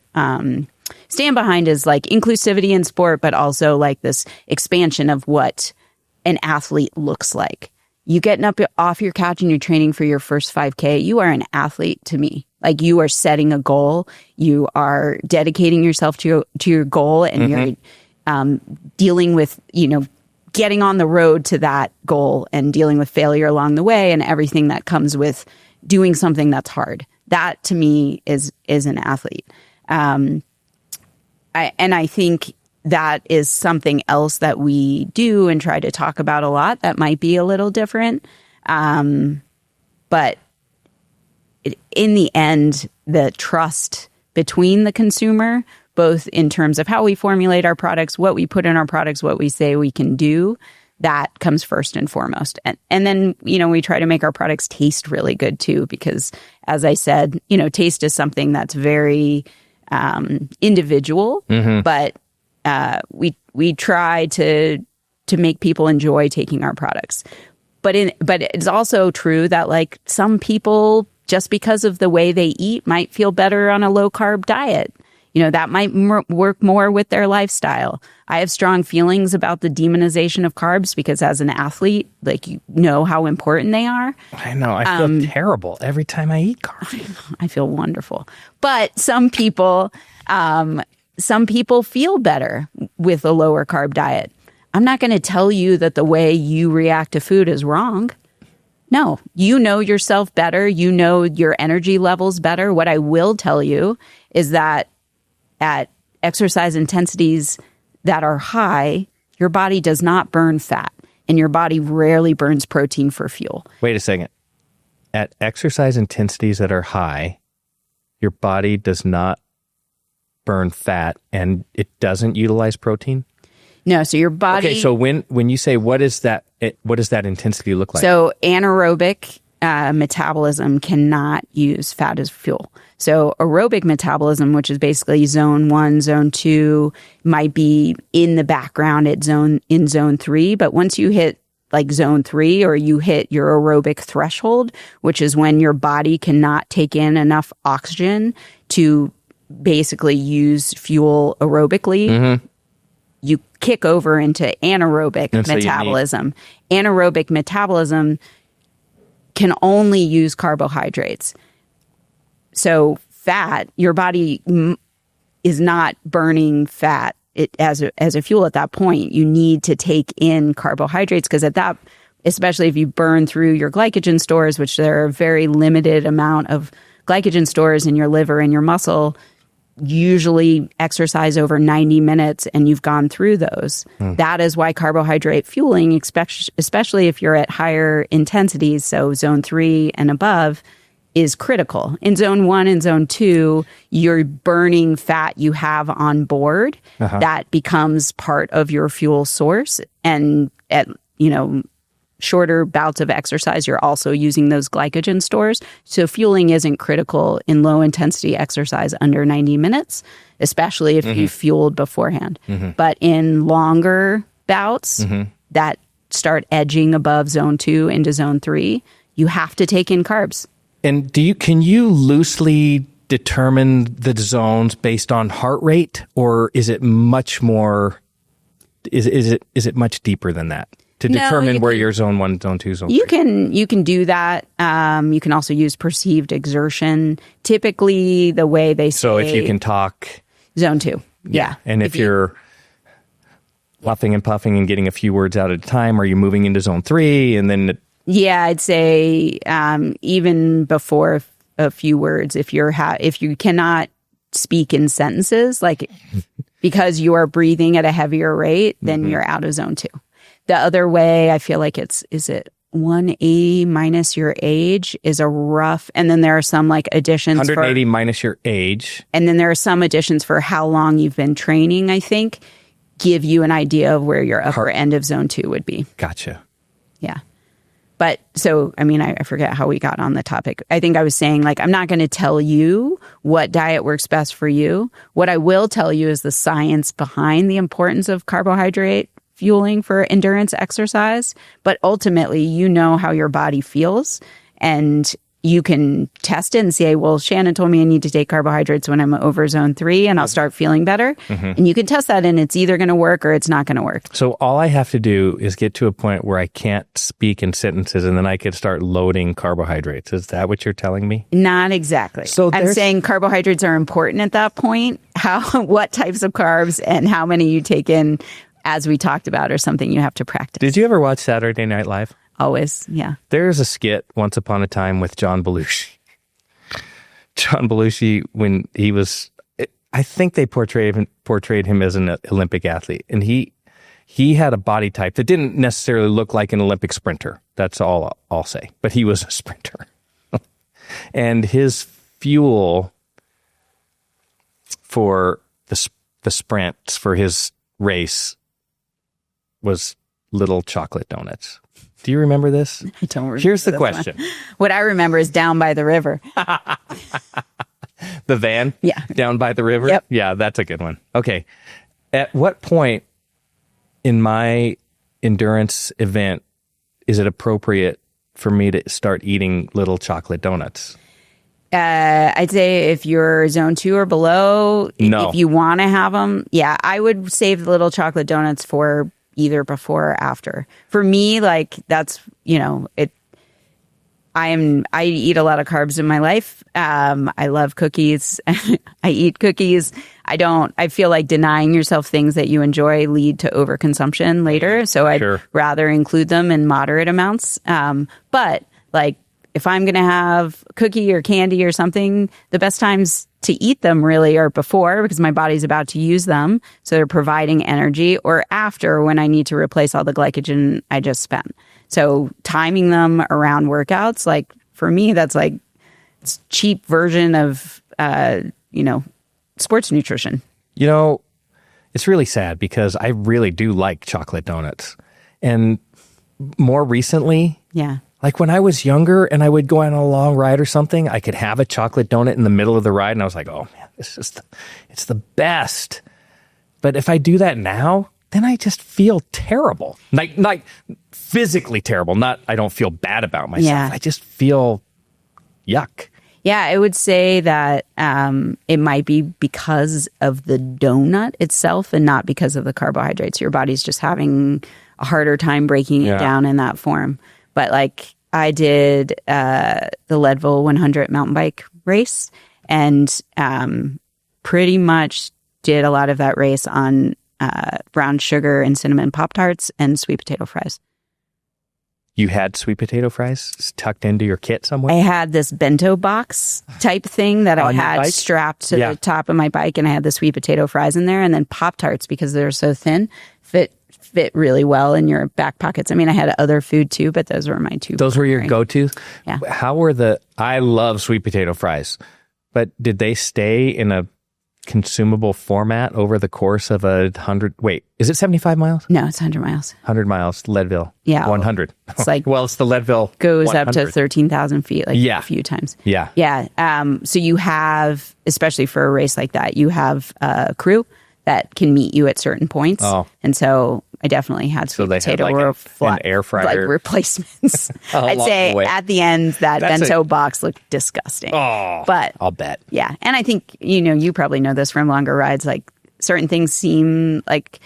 stand behind is like inclusivity in sport, but also like this expansion of what an athlete looks like. You getting up off your couch and you're training for your first 5K, you are an athlete to me. Like, you are setting a goal, you are dedicating yourself to your goal, and you're dealing with, getting on the road to that goal and dealing with failure along the way and everything that comes with doing something that's hard. That to me is an athlete. I think that is something else that we do and try to talk about a lot that might be a little different. But in the end, the trust between the consumer, both in terms of how we formulate our products, what we put in our products, what we say we can do, that comes first and foremost. And then, we try to make our products taste really good too, because as I said, taste is something that's very individual, but we try to make people enjoy taking our products. But it's also true that, like, some people, just because of the way they eat, might feel better on a low carb diet. That might work more with their lifestyle. I have strong feelings about the demonization of carbs because, as an athlete, how important they are. I know. I feel terrible every time I eat carbs. I feel wonderful. But some people feel better with a lower carb diet. I'm not going to tell you that the way you react to food is wrong. No, you know yourself better. You know your energy levels better. What I will tell you is that at exercise intensities that are high, your body does not burn fat. and your body rarely burns protein for fuel. Wait a second. At exercise intensities that are high, your body does not burn fat and it doesn't utilize protein? No, so your body... Okay, so when you say what does that intensity look like? So anaerobic metabolism cannot use fat as fuel. So aerobic metabolism, which is basically zone 1, zone 2, might be in the background in zone 3. But once you hit like zone 3 or you hit your aerobic threshold, which is when your body cannot take in enough oxygen to basically use fuel aerobically, you kick over into anaerobic metabolism. Anaerobic metabolism can only use carbohydrates. So fat, your body is not burning fat as a fuel at that point. You need to take in carbohydrates because at that, especially if you burn through your glycogen stores, which there are a very limited amount of glycogen stores in your liver and your muscle, usually exercise over 90 minutes and you've gone through those. That is why carbohydrate fueling, especially if you're at higher intensities, so zone 3 and above, is critical. In zone 1 and zone 2, you're burning fat you have on board. That becomes part of your fuel source. And at, shorter bouts of exercise, you're also using those glycogen stores. So fueling isn't critical in low intensity exercise under 90 minutes, especially if you fueled beforehand. But in longer bouts that start edging above zone 2 into zone 3, you have to take in carbs. And can you loosely determine the zones based on heart rate, or is it much more? Is it much deeper than that? To determine where your zone 1, zone 2, zone 3. You can do that. You can also use perceived exertion. Typically, the way they say... So if you can talk... Zone 2, yeah. And if you're puffing and puffing and getting a few words out at a time, are you moving into zone 3 and then... Yeah, I'd say even before a few words, if you cannot speak in sentences, like because you are breathing at a heavier rate, then you're out of zone 2. The other way, I feel like is it 180 minus your age is a rough, and then there are some like additions 180 minus your age. And then there are some additions for how long you've been training, I think, give you an idea of where your upper end of zone 2 would be. Gotcha. Yeah. But so, I mean, I forget how we got on the topic. I think I was saying, like, I'm not going to tell you what diet works best for you. What I will tell you is the science behind the importance of carbohydrate fueling for endurance exercise. But ultimately, you know how your body feels, and you can test it and say, well, Shannon told me I need to take carbohydrates when I'm over zone 3 and I'll start feeling better. And you can test that and it's either going to work or it's not going to work. So all I have to do is get to a point where I can't speak in sentences and then I could start loading carbohydrates. Is that what you're telling me? Not exactly. So I'm saying carbohydrates are important at that point. What types of carbs and how many you take in, as we talked about, are something you have to practice. Did you ever watch Saturday Night Live? Always, yeah. There's a skit once upon a time with John Belushi. John Belushi, when he was, I think they portrayed him as an Olympic athlete, and he had a body type that didn't necessarily look like an Olympic sprinter. That's all I'll say. But he was a sprinter, and his fuel for the sprints for his race was little chocolate donuts. Do you remember this? I don't remember. Here's the question. What I remember is Down by the River. The van? Yeah. Down by the river? Yep. Yeah, that's a good one. Okay. At what point in my endurance event is it appropriate for me to start eating little chocolate donuts? I'd say if you're zone 2 or below, if you want to have them, yeah, I would save the little chocolate donuts for either before or after. For me, like that's, I eat a lot of carbs in my life. I love cookies. I eat cookies. I feel like denying yourself things that you enjoy lead to overconsumption later. So I'd rather include them in moderate amounts. But like if I'm going to have cookie or candy or something, the best times to eat them really are before, because my body's about to use them. So they're providing energy, or after, when I need to replace all the glycogen I just spent. So timing them around workouts, like for me, that's like it's cheap version of, sports nutrition. It's really sad because I really do like chocolate donuts. And more recently, like when I was younger and I would go on a long ride or something, I could have a chocolate donut in the middle of the ride and I was like, oh man, it's the best. But if I do that now, then I just feel terrible. Like physically terrible. Not, I don't feel bad about myself. Yeah. I just feel yuck. Yeah, I would say that it might be because of the donut itself and not because of the carbohydrates. Your body's just having a harder time breaking it down in that form. But like I did the Leadville 100 mountain bike race and pretty much did a lot of that race on brown sugar and cinnamon Pop-Tarts and sweet potato fries. You had sweet potato fries tucked into your kit somewhere? I had this bento box type thing that I had strapped to the top of my bike, and I had the sweet potato fries in there, and then Pop-Tarts, because they're so thin, fit really well in your back pockets. I mean, I had other food too, but those were my two. Those were your go-tos? Yeah. How were I love sweet potato fries, but did they stay in a consumable format over the course of 100? Wait, is it 75 miles? No, it's 100 miles. 100 miles, Leadville. Yeah. 100. It's like, well, it's the Leadville. Goes 100. up to 13,000 feet, like a few times. Yeah. Yeah. So you have, especially for a race like that, you have a crew that can meet you at certain points. Oh. And so I definitely had sweet potato or an air fryer. Like replacements. I'd say at the end that bento box looked disgusting. Oh, but I'll bet. Yeah. And I think, you probably know this from longer rides, like certain things seem like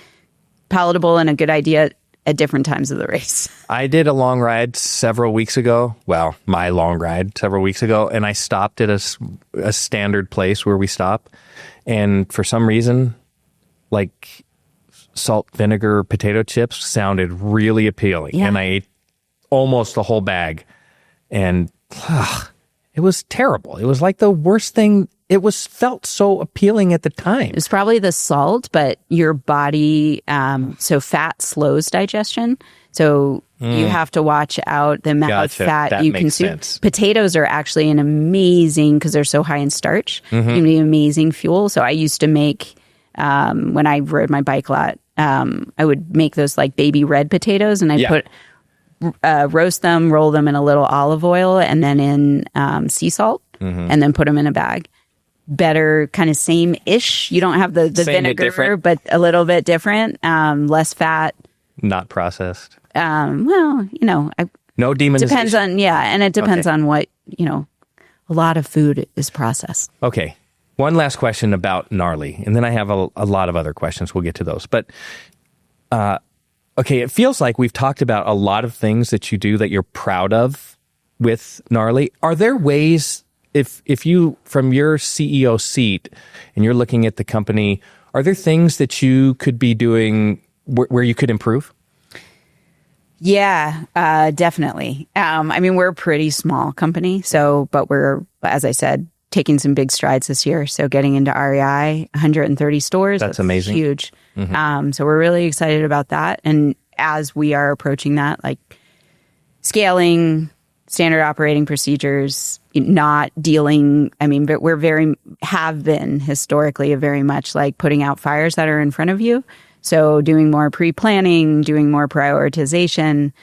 palatable and a good idea at different times of the race. I did a long ride several weeks ago. Well, my long ride several weeks ago, and I stopped at a standard place where we stop. And for some reason, like salt, vinegar, potato chips sounded really appealing. Yeah. And I ate almost the whole bag. And it was terrible. It was like the worst thing. It felt so appealing at the time. It was probably the salt, but your body, so fat slows digestion. So you have to watch out the amount of fat that you consume. Sense. Potatoes are actually an amazing, because they're so high in starch, can be amazing fuel. So I used to make, when I rode my bike a lot, I would make those like baby red potatoes, and I roast them, roll them in a little olive oil, and then in sea salt, and then put them in a bag. Better, kind of same-ish. You don't have the vinegar, but a little bit different. Less fat. Not processed. No demonization. Depends on, and it depends on what, a lot of food is processed. Okay. One last question about Gnarly, and then I have a lot of other questions. We'll get to those. But, okay, it feels like we've talked about a lot of things that you do that you're proud of with Gnarly. Are there ways, if you, from your CEO seat, and you're looking at the company, are there things that you could be doing where you could improve? Yeah, definitely. I mean, we're a pretty small company, but we're, as I said, taking some big strides this year. So getting into REI, 130 stores. That's amazing. Huge. So we're really excited about that. And as we are approaching that, like scaling, standard operating procedures, not dealing, but have been historically very much like putting out fires that are in front of you. So doing more pre-planning, doing more prioritization.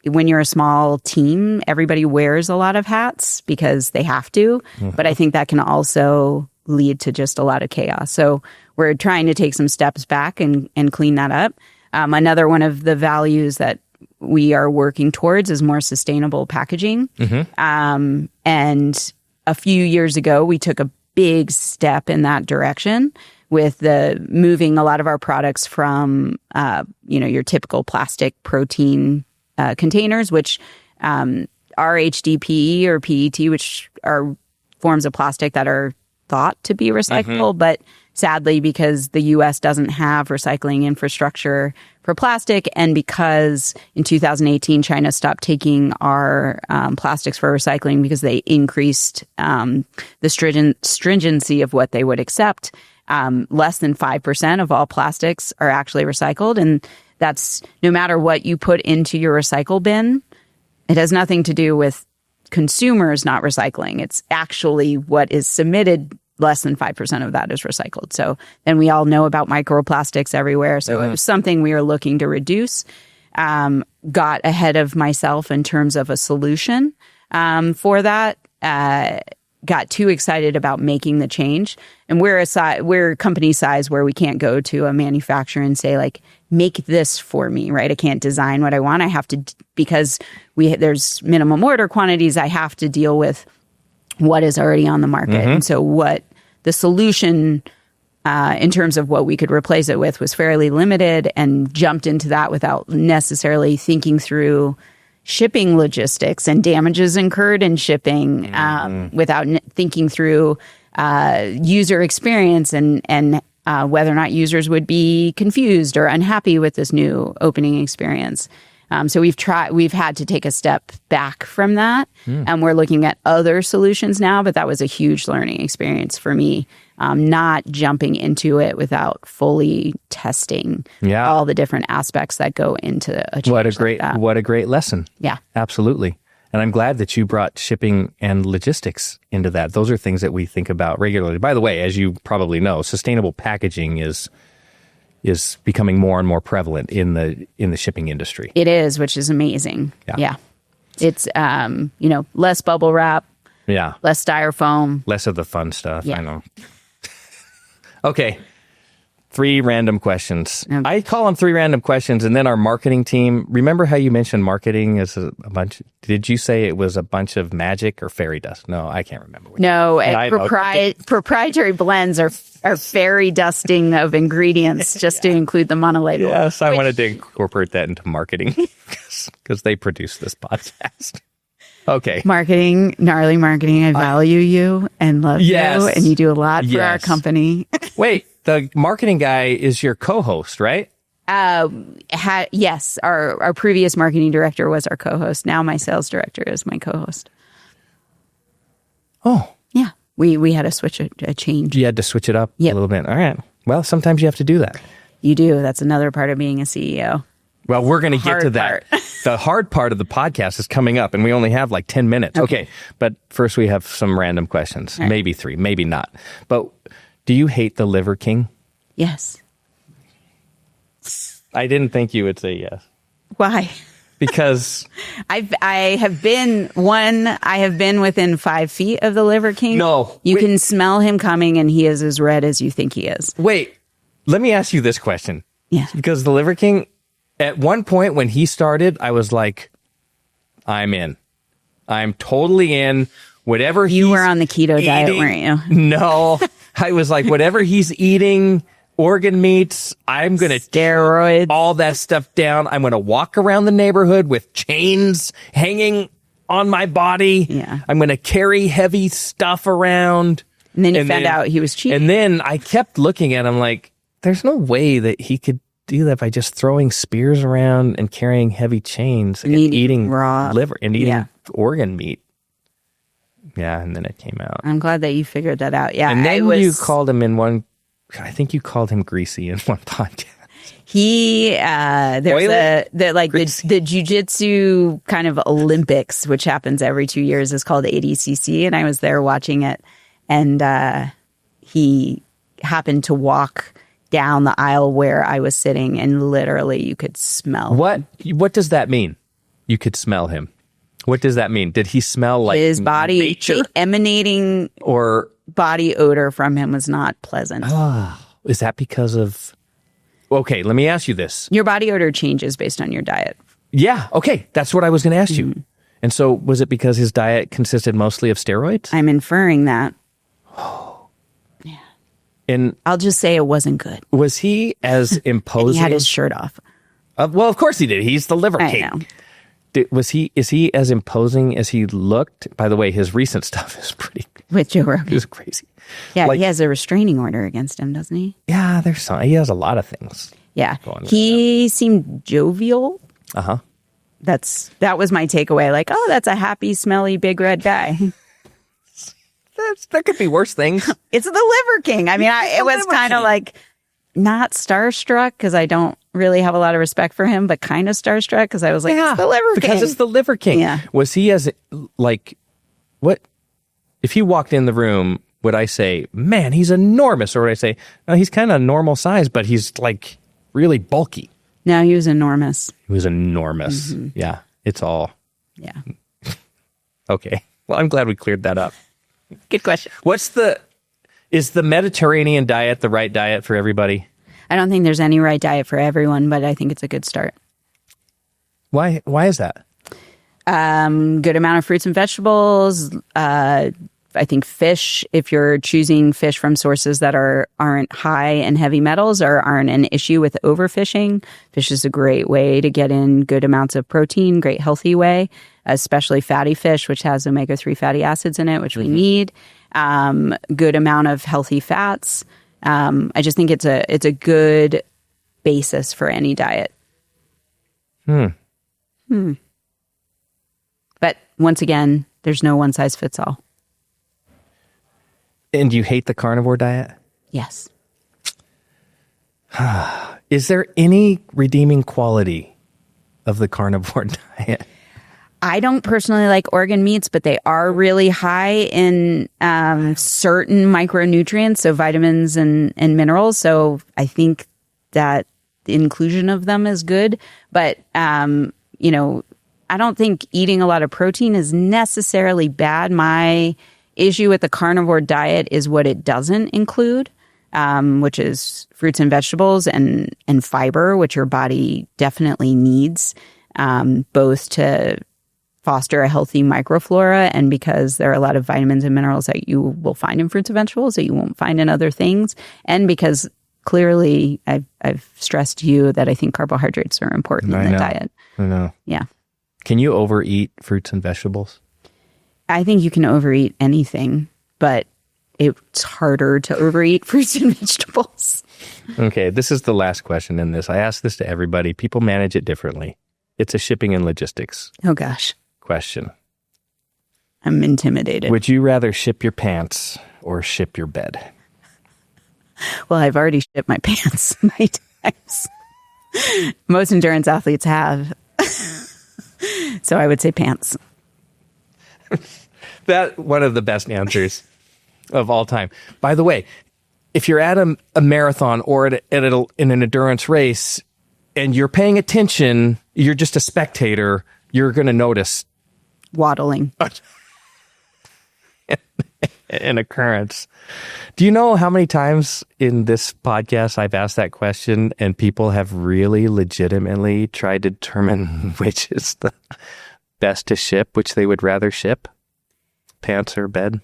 When you're a small team, everybody wears a lot of hats because they have to. But I think that can also lead to just a lot of chaos. So we're trying to take some steps back and clean that up. Another one of the values that we are working towards is more sustainable packaging. And a few years ago, we took a big step in that direction with moving a lot of our products from, your typical plastic protein containers, which are HDPE or PET, which are forms of plastic that are thought to be recyclable, but sadly, because the U.S. doesn't have recycling infrastructure for plastic, and because in 2018 China stopped taking our plastics for recycling because they increased the stringency of what they would accept, less than 5% of all plastics are actually recycled, and that's no matter what you put into your recycle bin. It has nothing to do with consumers not recycling. It's actually what is submitted. Less than 5% of that is recycled. So then we all know about microplastics everywhere. So it was something we were looking to reduce. Got ahead of myself in terms of a solution for that. Got too excited about making the change. And we're a company size where we can't go to a manufacturer and say, like, make this for me, right? I can't design what I want. I have to, because there's minimum order quantities, I have to deal with what is already on the market. And so what the solution in terms of what we could replace it with was fairly limited, and jumped into that without necessarily thinking through shipping logistics and damages incurred in shipping, without thinking through user experience and whether or not users would be confused or unhappy with this new opening experience. So we've had to take a step back from that, and we're looking at other solutions now, but that was a huge learning experience for me, not jumping into it without fully testing all the different aspects that go into a change. What a great lesson. Yeah. Absolutely. And I'm glad that you brought shipping and logistics into that. Those are things that we think about regularly. By the way, as you probably know, sustainable packaging is becoming more and more prevalent in the shipping industry. It is, which is amazing. Yeah. It's less bubble wrap. Yeah. Less styrofoam. Less of the fun stuff. Yeah. I know. Okay. 3 random questions. Okay. I call them 3 random questions, and then our marketing team. Remember how you mentioned marketing is a bunch? Did you say it was a bunch of magic or fairy dust? No, I can't remember. No, proprietary blends are fairy dusting of ingredients just to include them on a label. Yes, I wanted to incorporate that into marketing because they produce this podcast. Okay. Gnarly marketing. I value you and love you, and you do a lot for our company. Wait. The marketing guy is your co-host, right? Yes. Our previous marketing director was our co-host. Now my sales director is my co-host. Oh. Yeah. We had to a change. You had to switch it up a little bit. All right. Well, sometimes you have to do that. You do. That's another part of being a CEO. Well, we're going to get to that. The hard part of the podcast is coming up, and we only have like 10 minutes. Okay. But first we have some random questions. Right. Maybe 3, maybe not. But do you hate the Liver King? Yes. I didn't think you would say yes. Why? Because I have been within 5 feet of the Liver King. No. You can smell him coming, and he is as red as you think he is. Wait, let me ask you this question. Yeah. Because the Liver King, at one point when he started, I was like, I'm in. I'm totally in. Whatever you were on the keto diet, weren't you? No. I was like, whatever he's eating, organ meats, I'm going to steroids, all that stuff down. I'm going to walk around the neighborhood with chains hanging on my body. Yeah. I'm going to carry heavy stuff around. And then you found out he was cheating. And then I kept looking at him like, there's no way that he could do that by just throwing spears around and carrying heavy chains and eating raw liver and eating organ meat. Yeah, and then it came out. I'm glad that you figured that out. Yeah, and then you called him I think you called him greasy in one podcast. There's the jiu-jitsu kind of Olympics, which happens every 2 years, is called ADCC, and I was there watching it, and he happened to walk down the aisle where I was sitting, and literally you could smell him. What does that mean? You could smell him. What does that mean? Did he smell like his body nature? Emanating or body odor from him was not pleasant. Is that because of... Okay, let me ask you this. Your body odor changes based on your diet. Yeah, okay. That's what I was going to ask you. And so was it because his diet consisted mostly of steroids? I'm inferring that. Yeah. And I'll just say it wasn't good. Was he as imposing? He had his shirt off. Well, of course he did. He's the Liver King. I know. Is he as imposing as he looked? By the way, his recent stuff is With Joe Rogan. It was crazy. Yeah, he has a restraining order against him, doesn't he? Yeah, he has a lot of things. Yeah. He seemed jovial. Uh-huh. That was my takeaway. Like, oh, that's a happy, smelly, big red guy. There could be worse things. It's the Liver King. I mean, it was kind of like not starstruck because I don't really have a lot of respect for him, but kind of starstruck because I was like, it's the Liver King. Because it's the Liver King. Yeah. Was he what? If he walked in the room, would I say, man, he's enormous? Or would I say, no, he's kind of normal size, but he's like really bulky? No, he was enormous. He was enormous. Mm-hmm. Yeah. It's all. Yeah. Okay. Well, I'm glad we cleared that up. Good question. Is the Mediterranean diet the right diet for everybody? I don't think there's any right diet for everyone, but I think it's a good start. Why is that? Good amount of fruits and vegetables. I think fish, if you're choosing fish from sources that aren't high in heavy metals or aren't an issue with overfishing, fish is a great way to get in good amounts of protein, great healthy way, especially fatty fish, which has omega-3 fatty acids in it, which we need. Good amount of healthy fats. I just think it's a good basis for any diet. But once again, there's no one size fits all. And do you hate the carnivore diet? Yes. Is there any redeeming quality of the carnivore diet? I don't personally like organ meats, but they are really high in certain micronutrients, so vitamins and minerals. So I think that the inclusion of them is good. But, I don't think eating a lot of protein is necessarily bad. My issue with the carnivore diet is what it doesn't include, which is fruits and vegetables and fiber, which your body definitely needs, both to foster a healthy microflora and because there are a lot of vitamins and minerals that you will find in fruits and vegetables that you won't find in other things. And because clearly I've stressed to you that I think carbohydrates are important in the diet. I know. Yeah. Can you overeat fruits and vegetables? I think you can overeat anything, but it's harder to overeat fruits and vegetables. Okay, this is the last question in this. I ask this to everybody. People manage it differently. It's a shipping and logistics. Oh, gosh. Question. I'm intimidated. Would you rather ship your pants or ship your bed? Well, I've already shipped my pants 9 times. Most endurance athletes have. So I would say pants. That one of the best answers of all time. By the way, if you're at a marathon or in an endurance race and you're paying attention, you're just a spectator, you're going to notice waddling. An occurrence. Do you know how many times in this podcast I've asked that question and people have really legitimately tried to determine which is the best to ship, which they would rather ship? Pants or bed?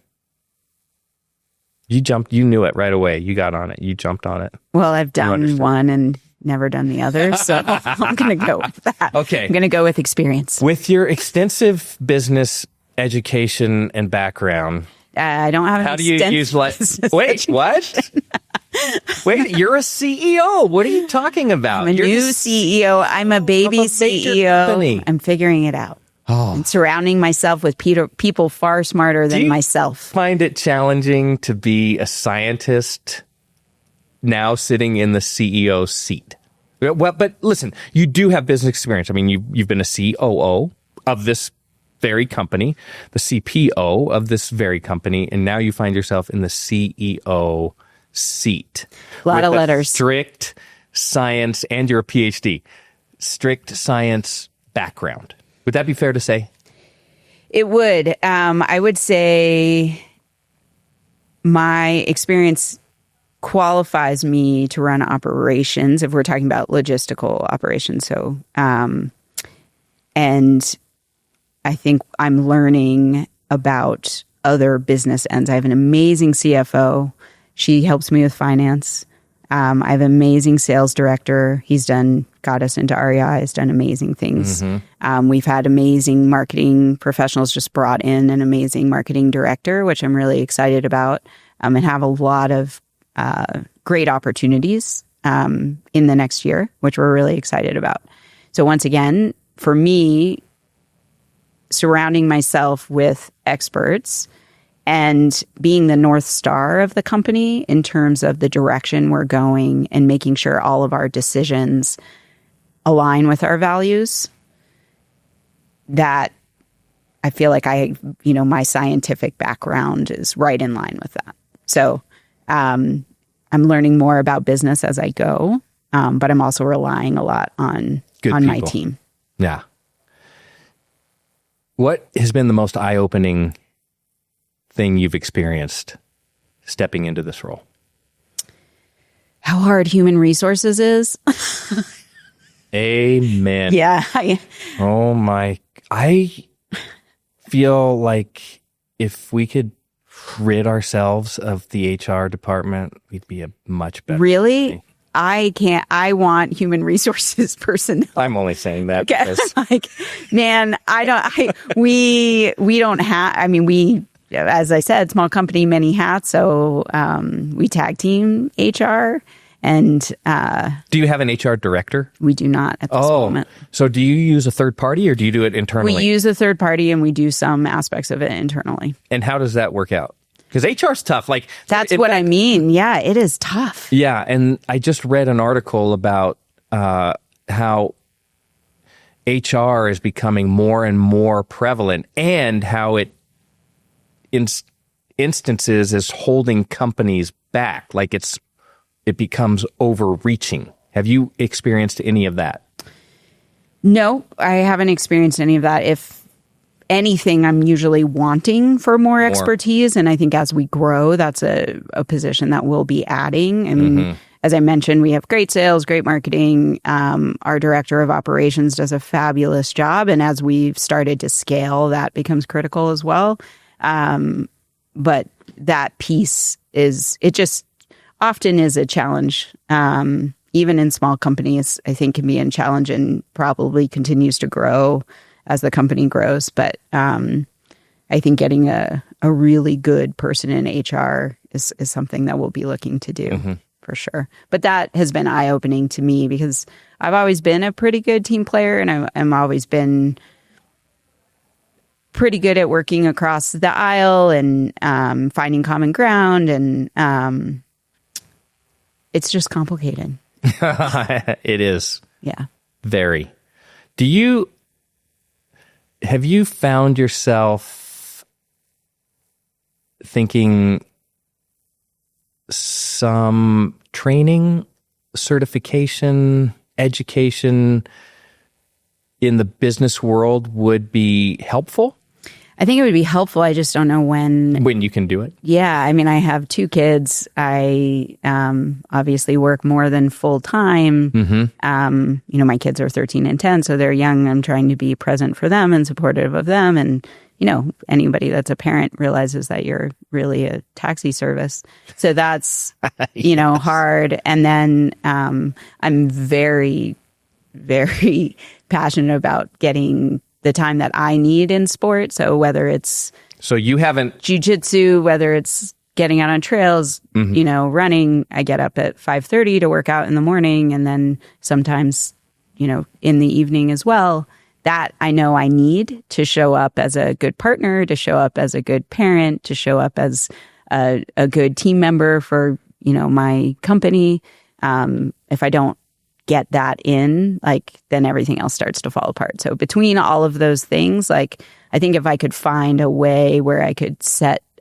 You knew it right away. You got on it. You jumped on it. Well, I've done one and never done the other, so I'm going to go with that. Okay. I'm going to go with experience. With your extensive business education and background, I don't have. How do you use like? Wait, what? Wait, you're a CEO. What are you talking about? I'm a new CEO. I'm a baby CEO. Company. I'm figuring it out. Oh. I'm surrounding myself with people far smarter than myself. Find it challenging to be a scientist now sitting in the CEO seat? Well, but listen, you do have business experience. I mean, you've been a COO of this very company, the CPO of this very company, and now you find yourself in the CEO seat. A lot of letters. Strict science, and you're a PhD. Strict science background. Would that be fair to say? It would. I would say my experience qualifies me to run operations if we're talking about logistical operations. So, and I think I'm learning about other business ends. I have an amazing CFO. She helps me with finance. I have an amazing sales director. He's done got us into REI, has done amazing things. We've had amazing marketing professionals, just brought in an amazing marketing director, which I'm really excited about, and have a lot of great opportunities in the next year, which we're really excited about. So once again, for me, surrounding myself with experts and being the North Star of the company in terms of the direction we're going and making sure all of our decisions align with our values, that I feel like my scientific background is right in line with that. So I'm learning more about business as I go, but I'm also relying a lot on my team. Yeah. What has been the most eye-opening thing you've experienced stepping into this role? How hard human resources is. Amen. Yeah. I feel like if we could rid ourselves of the HR department, we'd be a much better Really? company. I want human resources personnel. I'm only saying that because we don't have, we, as I said, small company, many hats. So, we tag team HR and, do you have an HR director? We do not at this moment. So do you use a third party or do you do it internally? We use a third party and we do some aspects of it internally. And how does that work out? Because HR's tough. That's what I mean. Yeah, it is tough. Yeah, and I just read an article about how HR is becoming more and more prevalent, and how it instances is holding companies back. Like it becomes overreaching. Have you experienced any of that? No, I haven't experienced any of that. If anything, I'm usually wanting for more expertise. And I think as we grow, that's a position that we'll be adding. I mean, as I mentioned, we have great sales, great marketing. Our director of operations does a fabulous job. And as we've started to scale, that becomes critical as well. But that piece it just often is a challenge. Even in small companies, I think can be a challenge and probably continues to grow as the company grows. But I think getting a really good person in HR is something that we'll be looking to do for sure. But that has been eye-opening to me because I've always been a pretty good team player, and I'm always been pretty good at working across the aisle and finding common ground. And it's just complicated. It is. Yeah. Very. Have you found yourself thinking some training, certification, education in the business world would be helpful? I think it would be helpful. I just don't know when. When you can do it? Yeah. I mean, I have 2 kids. I obviously work more than full time. My kids are 13 and 10, so they're young. I'm trying to be present for them and supportive of them. And, anybody that's a parent realizes that you're really a taxi service. So that's, Yes. hard. And then I'm very, very passionate about getting the time that I need in sport. So whether it's you haven't jiu-jitsu, whether it's getting out on trails, running, I get up at 5:30 to work out in the morning. And then sometimes, in the evening as well, that I know I need to show up as a good partner, to show up as a good parent, to show up as a good team member for, my company. If I don't get that in, then everything else starts to fall apart. So between all of those things, I think if I could find a way where I could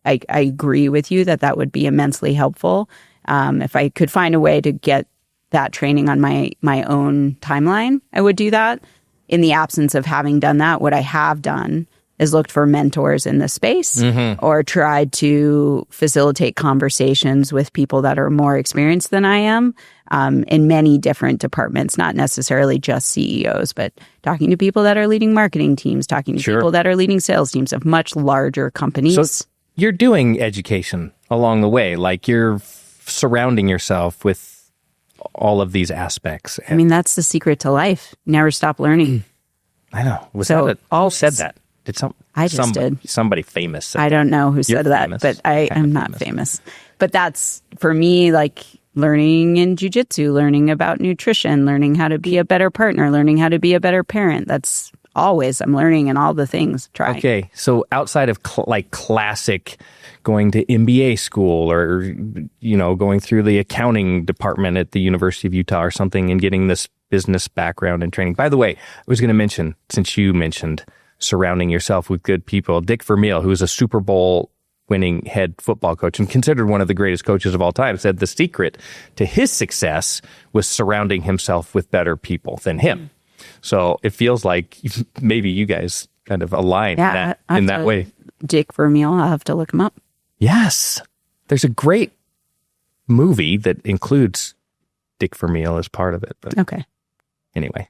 I agree with you that would be immensely helpful. If I could find a way to get that training on my own timeline, I would do that. In the absence of having done that, what I have done is looked for mentors in the space or tried to facilitate conversations with people that are more experienced than I am in many different departments, not necessarily just CEOs, but talking to people that are leading marketing teams, talking to people that are leading sales teams of much larger companies. So you're doing education along the way, you're surrounding yourself with all of these aspects. I mean, that's the secret to life. Never stop learning. I know. Who said that? I just did. Somebody famous said I don't know who said that, famous. but I am not famous. But that's, for me, like learning in jiu-jitsu, learning about nutrition, learning how to be a better partner, learning how to be a better parent. That's always, I'm learning in all the things, trying. Okay, so outside of classic going to MBA school or, going through the accounting department at the University of Utah or something and getting this business background and training. By the way, I was going to mention, since you mentioned surrounding yourself with good people, Dick Vermeil, who is a Super Bowl winning head football coach and considered one of the greatest coaches of all time, said the secret to his success was surrounding himself with better people than him. So it feels like maybe you guys kind of align in that way. Dick Vermeil, I'll have to look him up. Yes. There's a great movie that includes Dick Vermeil as part of it. But okay. Anyway.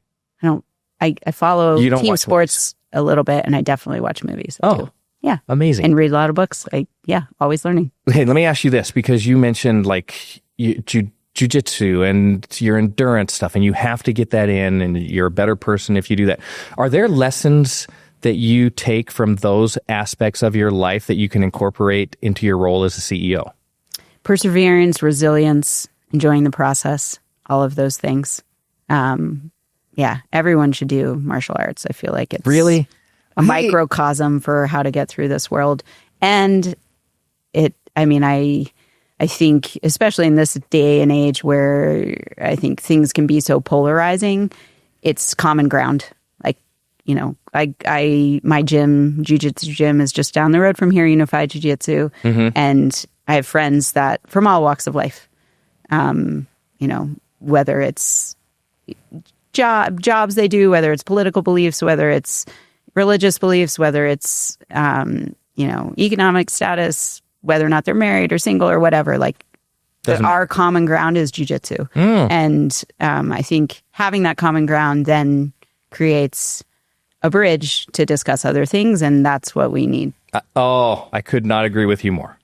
I follow team sports a little bit, and I definitely watch movies. Too. Yeah. Amazing. And read a lot of books. Always learning. Okay, let me ask you this, because you mentioned jiu-jitsu and your endurance stuff, and you have to get that in, and you're a better person if you do that. Are there lessons that you take from those aspects of your life that you can incorporate into your role as a CEO? Perseverance, resilience, enjoying the process, all of those things. Everyone should do martial arts. I feel like it's really a microcosm for how to get through this world. And I think, especially in this day and age where I think things can be so polarizing, it's common ground. My gym, jiu-jitsu gym, is just down the road from here, Unified Jiu-Jitsu. Mm-hmm. And I have friends that from all walks of life, whether it's jobs they do, whether it's political beliefs, whether it's religious beliefs, whether it's, economic status, whether or not they're married or single or whatever, our common ground is jiu-jitsu. And I think having that common ground then creates a bridge to discuss other things, and that's what we need. I could not agree with you more.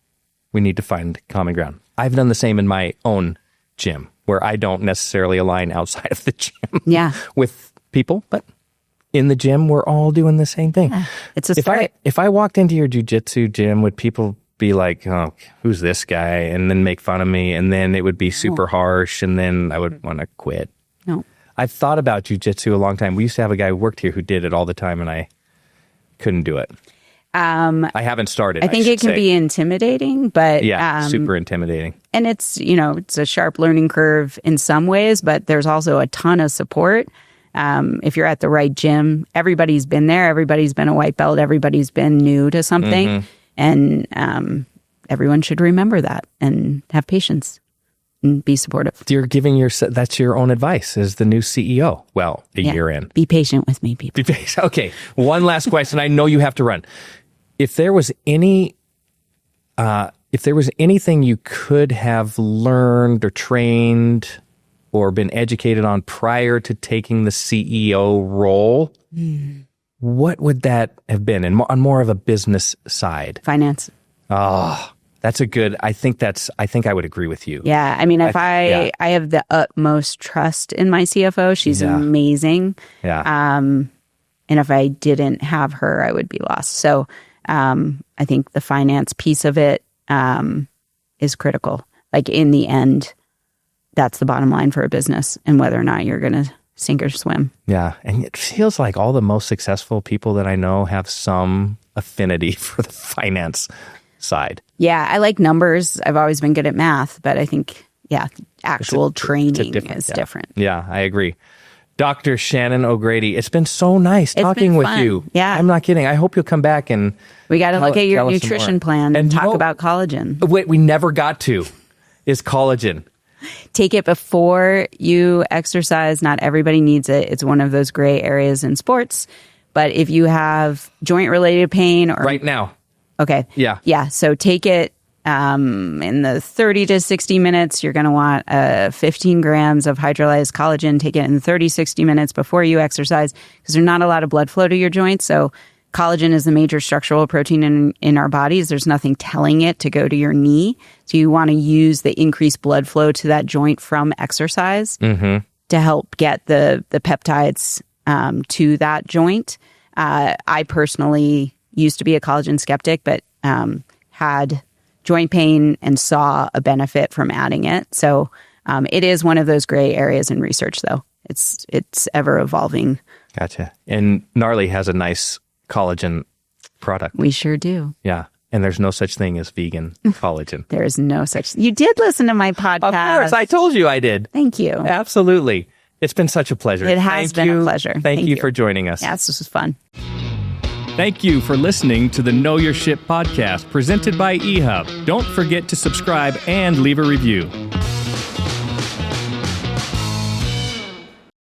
We need to find common ground. I've done the same in my own gym, where I don't necessarily align outside of the gym with people, but in the gym, we're all doing the same thing. Yeah, it's a start. If I walked into your jiu-jitsu gym, would people be like, oh, who's this guy? And then make fun of me, and then it would be super harsh, and then I would want to quit. No. I've thought about jiu-jitsu a long time. We used to have a guy who worked here who did it all the time, and I couldn't do it. I haven't started. I think it can be intimidating, but super intimidating. And it's it's a sharp learning curve in some ways, but there's also a ton of support. If you're at the right gym, everybody's been there. Everybody's been a white belt. Everybody's been new to something, and everyone should remember that and have patience and be supportive. You're giving that's your own advice as the new CEO. Well, year in. Be patient with me, people. Be patient. Okay, one last question. I know you have to run. If there was anything you could have learned or trained or been educated on prior to taking the CEO role, what would that have been? And on more of a business side? Finance. Oh, that's a good, I think I would agree with you. Yeah. I mean, I have the utmost trust in my CFO. She's amazing. Yeah. And if I didn't have her, I would be lost. So, I think the finance piece of it, is critical. In the end, that's the bottom line for a business and whether or not you're going to sink or swim. Yeah. And it feels like all the most successful people that I know have some affinity for the finance side. Yeah. I like numbers. I've always been good at math, but I think, actual training is different. Yeah, I agree. Dr. Shannon O'Grady, it's been so nice talking with you. Yeah. I'm not kidding. I hope you'll come back and we got to look at your nutrition plan and talk about collagen. Wait, we never got to is collagen. Take it before you exercise. Not everybody needs it. It's one of those gray areas in sports. But if you have joint related pain or right now. Okay. Yeah. Yeah. So take it in the 30 to 60 minutes. You're going to want 15 grams of hydrolyzed collagen. Take it in 30, 60 minutes before you exercise because there's not a lot of blood flow to your joints. So collagen is the major structural protein in our bodies. There's nothing telling it to go to your knee. So you want to use the increased blood flow to that joint from exercise to help get the peptides to that joint. I personally used to be a collagen skeptic, but had joint pain and saw a benefit from adding it. So it is one of those gray areas in research, though. It's ever evolving. Gotcha. And Gnarly has a nice collagen product. We sure do. Yeah. And there's no such thing as vegan collagen. There is no such. You did listen to my podcast. Of course. I told you I did. Thank you. Absolutely. It's been such a pleasure. It has been a pleasure. Thank you for joining us. Yes, this was fun. Thank you for listening to the Know Your Shit podcast presented by eHub. Don't forget to subscribe and leave a review.